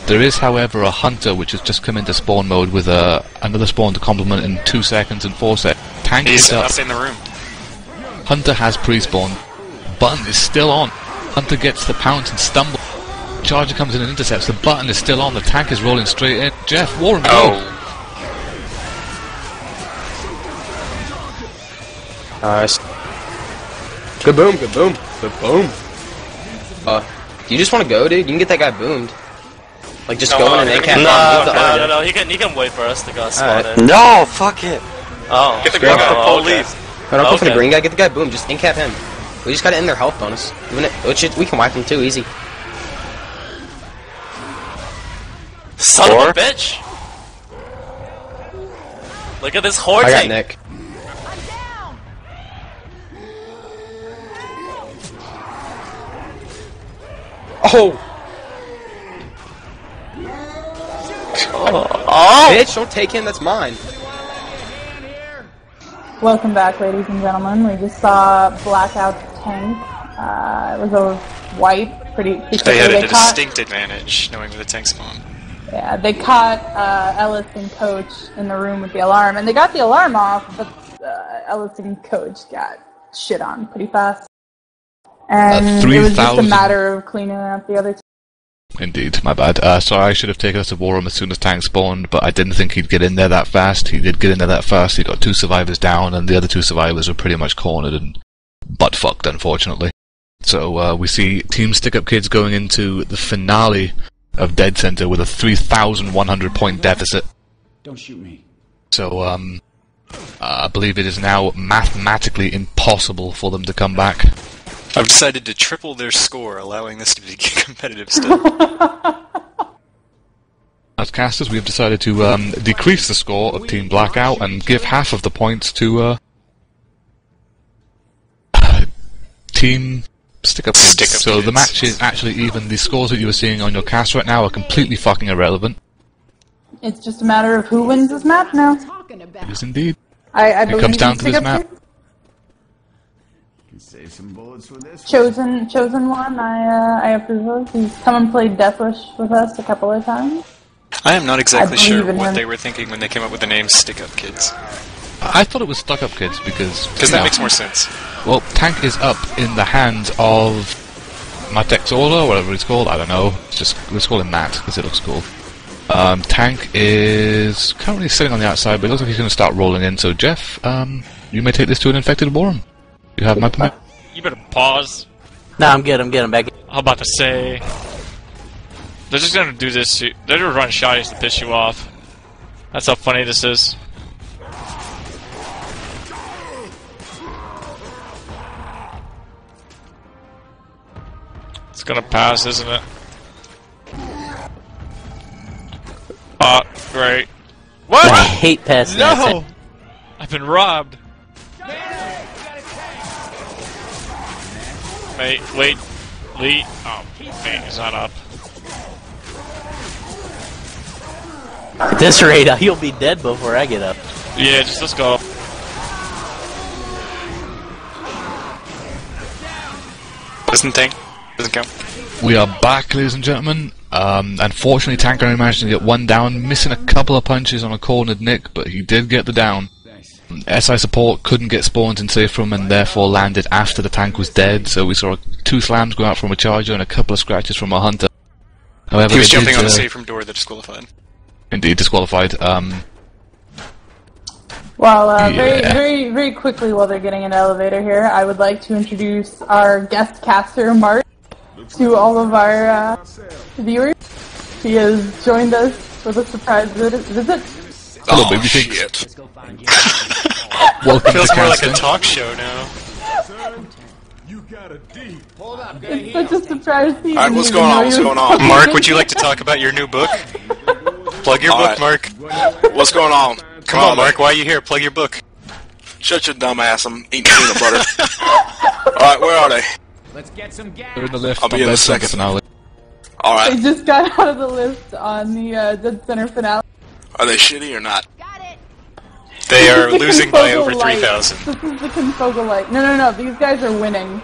S1: There is, however, a Hunter which has just come into spawn mode with another spawn to complement in 2 seconds and 4 seconds. Tank
S3: He's
S1: is up.
S3: up in the room.
S1: Hunter has pre-spawn. Button is still on. Hunter gets the pounce and stumble. Charger comes in and intercepts. The button is still on. The tank is rolling straight in. Jeff, Warren, go!
S3: Oh.
S7: Nice. Good boom, good boom, good boom. Do you just want to go, dude? You can get that guy boomed. Like, just go in and they can't.
S10: No. He can wait for us to go spawn in.
S8: No, fuck it.
S10: Oh,
S3: Get the green guy.
S10: police.
S7: No, don't go for the green guy. Get the guy boom. Just in-cap him. We just gotta end their health bonus. We can wipe them too, easy.
S10: Son of a bitch! Look at this horde
S7: I got
S10: tank.
S7: Nick. Oh!
S10: Oh!
S7: Bitch, don't take him, that's mine.
S2: Welcome back, ladies and gentlemen. We just saw Blackout's tank. It was a white, pretty
S3: They had a
S2: caught,
S3: distinct advantage knowing where the tank spawned.
S2: Yeah, they caught Ellis and Coach in the room with the alarm, and they got the alarm off, but Ellis and Coach got shit on pretty fast. And it was just a matter of cleaning up the other two.
S1: Indeed, my bad. Sorry, I should have taken us to war room as soon as tank spawned, but I didn't think he'd get in there that fast. He did get in there that fast. He got 2 survivors down, and the other 2 survivors were pretty much cornered and butt-fucked, unfortunately. So we see Team Stickupkidz going into the finale of Dead Center with a 3,100 point deficit.
S9: Don't shoot me.
S1: So, I believe it is now mathematically impossible for them to come back.
S3: I've decided to triple their score, allowing this to be competitive still.
S1: As casters, we have decided to decrease the score of Team Blackout and give half of the points to Team Stickupkidz. So the match is actually even. The scores that you are seeing on your cast right now are completely fucking irrelevant.
S2: It's just a matter of who wins this match now.
S1: It is indeed.
S2: I
S1: It
S2: believe
S1: comes down to this
S2: Stickupkidz
S1: map.
S9: Save some bullets for this.
S2: Chosen one. I approve of. He's come and played Deathwish with us a couple of times.
S3: I am not exactly
S2: believe
S3: sure
S2: in
S3: what
S2: him.
S3: they were thinking when they came up with the name Stickupkidz.
S1: I thought it was Stickupkidz because
S3: that makes more sense.
S1: Well, tank is up in the hands of Matex Order, or whatever it's called. I don't know. Let's call him Matt because it looks cool. Tank is currently sitting on the outside, but it looks like he's going to start rolling in. So Jeff, you may take this to an infected Warren. You have my permission.
S6: You better pause.
S11: No, I'm good. I'm back.
S6: I'm about to say... They're just gonna do this. They're gonna run shotties to piss you off. That's how funny this is. It's gonna pass, isn't it? Great. What?
S11: I hate passing that
S6: No!
S11: tank.
S6: I've been robbed. Wait. Lee. Oh, man, he's not up.
S11: At this rate, you'll be dead before I get up.
S6: Yeah, just let's go.
S3: Doesn't count.
S1: We are back, ladies and gentlemen. Unfortunately, Tank only managed to get one down, missing a couple of punches on a cornered Nick, but he did get the down. SI support couldn't get spawns in safe room and therefore landed after the tank was dead, so we saw 2 slams go out from a charger and a couple of scratches from a hunter. However,
S3: he was jumping on the safe room door that disqualified.
S1: Indeed, disqualified.
S2: Well, very quickly while they're getting an elevator here, I would like to introduce our guest caster, Mark, to all of our viewers. He has joined us with a surprise visit.
S1: Hello, baby shit. Welcome
S3: Feels
S1: to
S3: more like
S1: casting.
S3: a talk show now.
S2: It's such a surprise to you.
S12: Alright, what's going on? What's going on?
S3: Mark, would you like to talk about your new book? Plug your book, Mark.
S12: What's going on?
S3: Come on, Mark. Why are you here? Plug your book.
S12: Shut your dumb ass. I'm eating peanut butter. Alright, where are they?
S13: Let's get some gas.
S1: They're in the lift.
S12: I'll be in a second.
S1: Finale.
S12: Alright.
S2: They just got out of the lift on the Dead Center finale.
S12: Are they shitty or not?
S3: They are losing by over 3,000.
S2: This is the Confogel light. No. These guys are winning.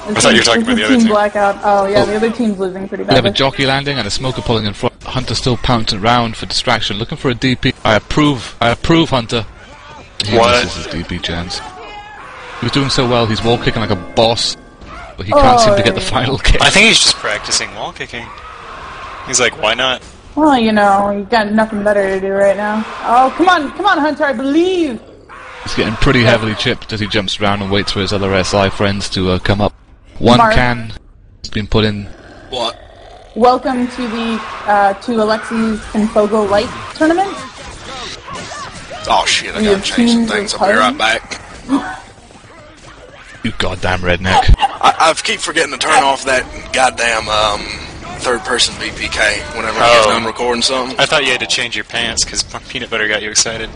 S3: I thought you were talking about the other
S2: team.
S3: team.
S2: Blackout. Oh yeah, the other team's losing pretty
S1: We have a
S2: badly.
S1: jockey landing and a smoker pulling in front. Hunter still pouncing around for distraction, looking for a DP. I approve, Hunter. He
S3: What?
S1: misses his DP chance. He was doing so well, he's wall kicking like a boss, but he can't seem to get the final kick.
S3: I think he's just practicing wall kicking. He's like, why not?
S2: Well, you know, you got nothing better to do right now. Oh, come on, Hunter, I believe!
S1: He's getting pretty heavily chipped as he jumps around and waits for his other SI friends to come up. One
S2: Mark.
S1: can has been put in.
S12: What?
S2: Welcome to the, to Alexi's Confogel Light tournament.
S12: Oh shit, I
S2: We
S12: gotta
S2: have
S12: change some
S2: teams
S12: things.
S2: of
S12: I'll be right
S2: cards.
S12: back.
S1: You goddamn redneck.
S12: I keep forgetting to turn off that goddamn third-person VPK whenever I'm recording something.
S3: I thought you had to change your pants because peanut butter got you excited.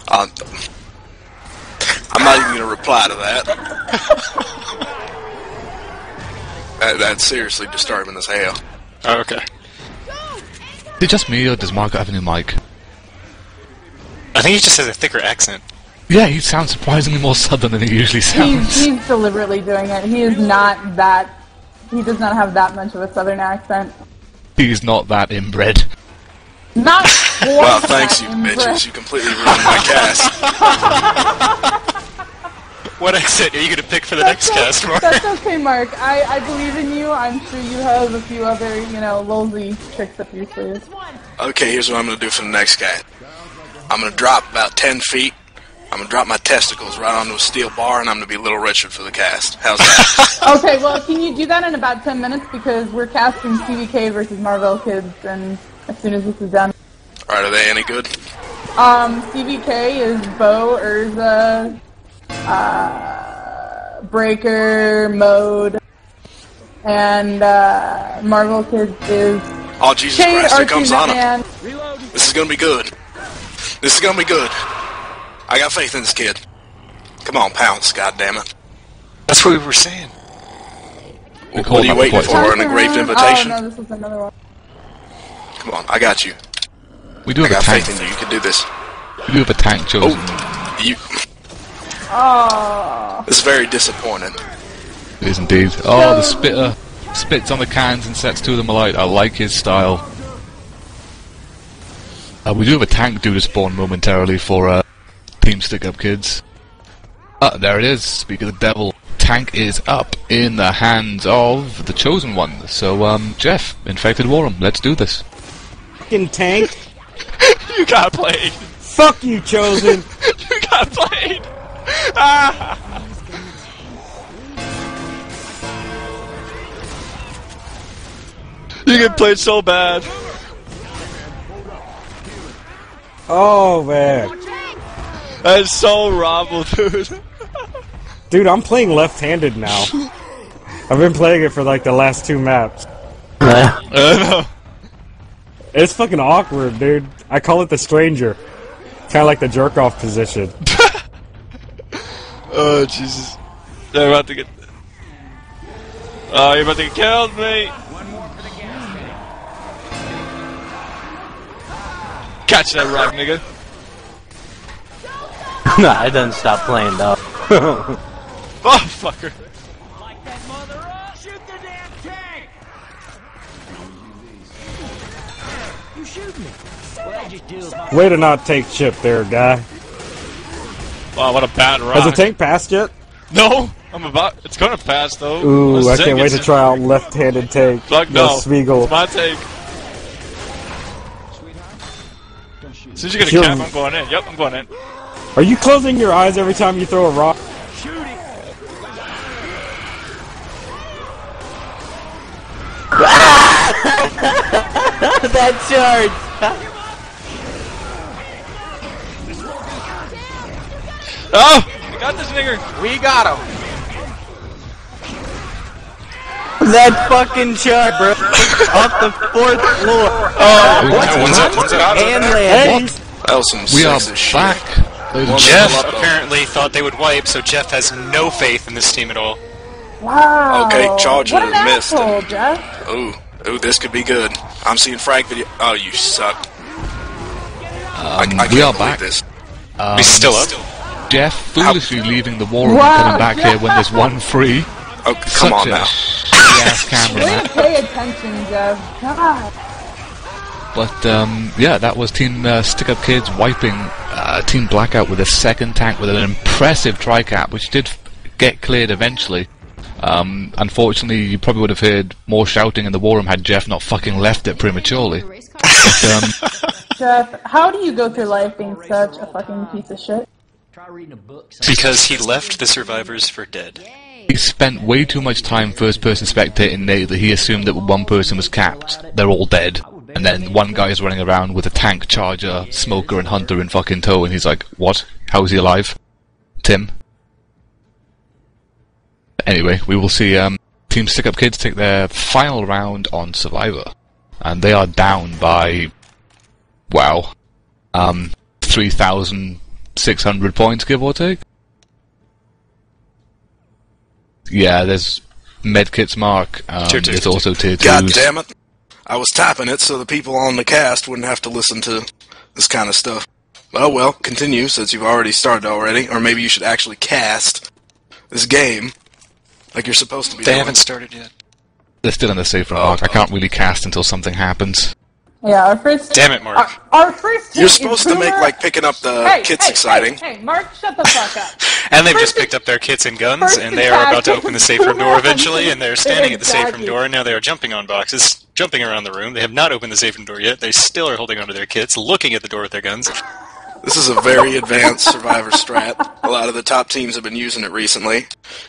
S12: I'm not even gonna reply to that. That's seriously disturbing as hell.
S3: Oh, okay.
S1: Is it just me or does Mark have a new mic?
S3: I think he just has a thicker accent.
S1: Yeah, he sounds surprisingly more southern than he usually sounds.
S2: He's deliberately doing it. He is not that... He does not have that much of a southern accent.
S1: He's not that inbred.
S2: Not
S12: Well, thanks you bitches. You completely ruined my cast.
S3: What accent are you going to pick for the next cast, Mark?
S2: That's okay, Mark. I believe in you. I'm sure you have a few other, you know, lolsy tricks up your sleeves.
S12: Okay, here's what I'm gonna do for the next guy. I'm gonna drop about 10 feet. I'm gonna drop my testicles right onto a steel bar, and I'm gonna be Little Richard for the cast. How's that?
S2: Okay, well, can you do that in about 10 minutes? Because we're casting CVK versus Marvel Kids, and as soon as this is done.
S12: Alright, are they any good?
S2: CVK is Bo, Urza, Breaker, Mode, and Marvel Kids is...
S12: Oh, Jesus
S2: Shade,
S12: Christ, here
S2: Archie,
S12: comes Anna.
S2: Batman.
S12: This is gonna be good. This is gonna be good. I got faith in this kid. Come on, pounce, goddammit.
S3: That's what we were saying.
S12: What are you waiting for? An engraved invitation?
S2: Oh, no, this is another one.
S12: Come on, I got you.
S1: We do
S12: I
S1: have a
S12: got
S1: tank.
S12: faith in you. You can do this.
S1: We do have a tank chosen.
S12: Oh, you.
S2: Oh.
S12: This is very disappointing.
S1: It is indeed. Oh, the spitter spits on the cans and sets 2 of them alight. I like his style. We do have a tank due to spawn momentarily for Team Stickupkidz. There it is. Speak of the devil. Tank is up in the hands of the chosen one. So, Jeff, Infected Warham, let's do this.
S5: Fucking tank.
S6: You got played.
S5: Fuck you, chosen.
S6: You got played. Ah. You get played so bad.
S5: Oh man.
S6: That's so Robble, dude.
S5: Dude, I'm playing left-handed now. I've been playing it for like the last 2 maps. It's fucking awkward, dude. I call it the stranger. Kind of like the jerk-off position.
S6: Oh, Jesus. They're about to get... Oh, you're about to get killed, mate. Catch that rock, nigga.
S11: Nah, I didn't stop playing, though.
S6: Oh, fucker.
S5: Way to not take chip there, guy.
S6: Wow, what a bad rock.
S5: Has the tank passed yet?
S6: No! It's gonna pass though.
S5: Ooh, I can't wait to try out left-handed tank.
S6: Fuck no.
S5: Smeagol.
S6: It's my tank. As soon as you get a cap, I'm going in. Yep, I'm going in.
S5: Are you closing your eyes every time you throw a rock?
S11: That charge!
S6: Oh! We got this nigger!
S7: We got him!
S11: That fucking charge, bro! Off the 4th floor!
S6: Oh!
S12: One's up.
S11: And land!
S12: That was some
S1: We are
S12: sexist shit.
S1: back.
S3: Jeff apparently thought they would wipe, so Jeff has no faith in this team at all.
S2: Wow.
S12: Okay, Charger
S2: what an
S12: missed.
S2: asshole, Jeff.
S12: Ooh, this could be good. I'm seeing frag video. Oh, you suck. I can't
S1: we are
S12: believe
S1: back.
S12: this.
S3: He's still up.
S1: Jeff foolishly leaving the war room and coming back here when there's one free.
S12: Oh, come on now.
S1: Ass camera.
S2: Way to pay attention, Jeff. God.
S1: But yeah, that was Team Stickupkidz wiping Team Blackout with a second tank with an impressive tri-cap, which did get cleared eventually. Unfortunately, you probably would have heard more shouting in the war room had Jeff not fucking left it prematurely. But,
S2: Jeff, how do you go through life being such a fucking piece of shit?
S3: Because he left the survivors for dead.
S1: he spent way too much time first-person spectating Nate that he assumed that one person was capped. They're all dead. And then one guy's running around with a tank, charger, smoker, and hunter in fucking tow, and he's like, what? How is he alive? Tim? Anyway, we will see Team Stickupkidz take their final round on Survivor. And they are down by, wow, 3,600 points, give or take? Yeah, there's medkits mark, there's also tier 2s.
S12: God damn it! I was tapping it so the people on the cast wouldn't have to listen to this kind of stuff. Oh well, continue since you've already started already, or maybe you should actually cast this game like you're supposed to be doing.
S3: They haven't started yet.
S1: They're still in the safe room, Mark. I can't really cast until something happens.
S2: Yeah, our first...
S3: Damn it, Mark.
S2: Our first...
S12: You're supposed to make, like, picking up the kits exciting.
S2: Hey, Mark, shut the fuck up.
S3: And they've just picked up their kits and guns, and they are about to open the safe room door eventually, and they're standing at the safe room door, and now they are jumping on boxes, jumping around the room. They have not opened the safe room door yet. They still are holding onto their kits, looking at the door with their guns.
S12: This is a very advanced Survivor strat. A lot of the top teams have been using it recently.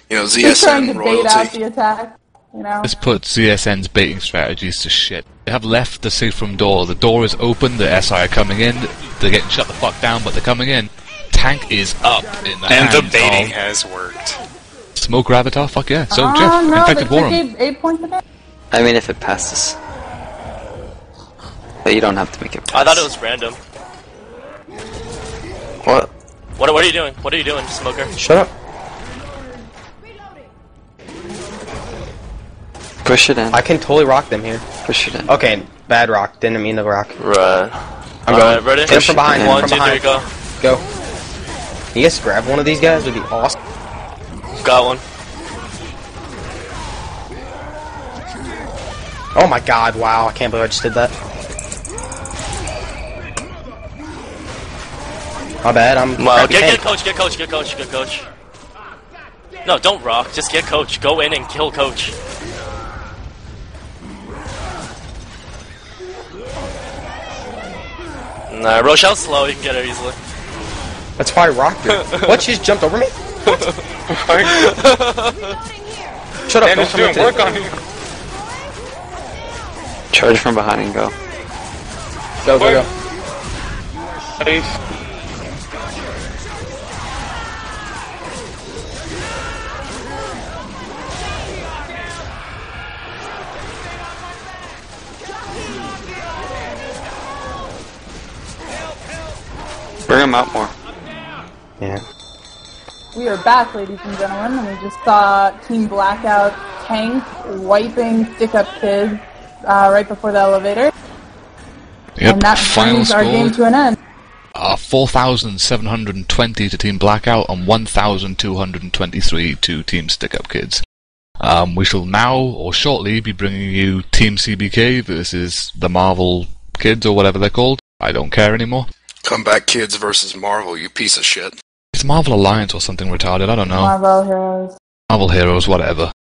S12: You know,
S2: Just trying to
S12: ZSN,
S2: bait out
S12: Royalty.
S2: the attack, you know?
S1: This puts ZSN's baiting strategies to shit. They have left the safe room door. The door is open, the SI are coming in, they're getting shut the fuck down, but they're coming in. Tank is up in the
S3: And the
S1: hands
S3: baiting
S1: of
S3: has worked.
S1: Smoke Gravatar, fuck yeah. So,
S2: Oh,
S1: Jeff,
S2: no,
S1: infected
S2: they
S1: Warren.
S2: gave 8 points a bit?
S8: I mean, if it passes. But you don't have to make it pass.
S10: I thought it was random.
S8: What?
S10: What are you doing? What are you doing, Smoker?
S7: Shut up.
S8: Push it in.
S7: I can totally rock them here.
S8: Push it in.
S7: Okay, bad rock. Didn't mean to rock.
S10: Right.
S7: I'm
S10: Alright,
S7: going.
S10: ready?
S7: Hit him from behind. Hit him
S10: 1,
S7: from
S10: 2, 3,
S7: behind.
S10: go.
S7: Go. You guys grab one of these guys would be awesome.
S10: Got one.
S7: Oh my god, wow. I can't believe I just did that. My bad, I'm...
S10: Wow, get coach, get coach, get coach, get coach. No, don't rock, just get coach. Go in and kill coach. Nah, Rochelle's slow, you can get her easily.
S7: That's why I rocked her. What? She just jumped over me? Shut up,
S4: And
S7: don't
S4: it's
S7: come
S4: doing
S7: up to
S4: work
S7: me.
S4: on you.
S8: Charge from behind and go.
S7: Go, go, go.
S4: Please.
S8: Bring him out more.
S7: Yeah.
S2: We are back, ladies and gentlemen, and we just saw Team Blackout tank wiping Stickupkidz right before the elevator.
S1: Yep,
S2: And that
S1: final
S2: brings our game
S1: score.
S2: to an end.
S1: 4,720 to Team Blackout and 1,223 to Team Stickupkidz. We shall now, or shortly, be bringing you Team CBK versus the Marvel Kids or whatever they're called. I don't care anymore.
S12: Comeback Kids versus Marvel, you piece of shit.
S1: It's Marvel Alliance or something retarded, I don't know.
S2: Marvel Heroes.
S1: Marvel Heroes, whatever.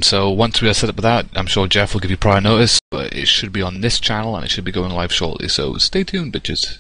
S1: So once we are set up with that, I'm sure Jeff will give you prior notice, but it should be on this channel and it should be going live shortly, so stay tuned, bitches.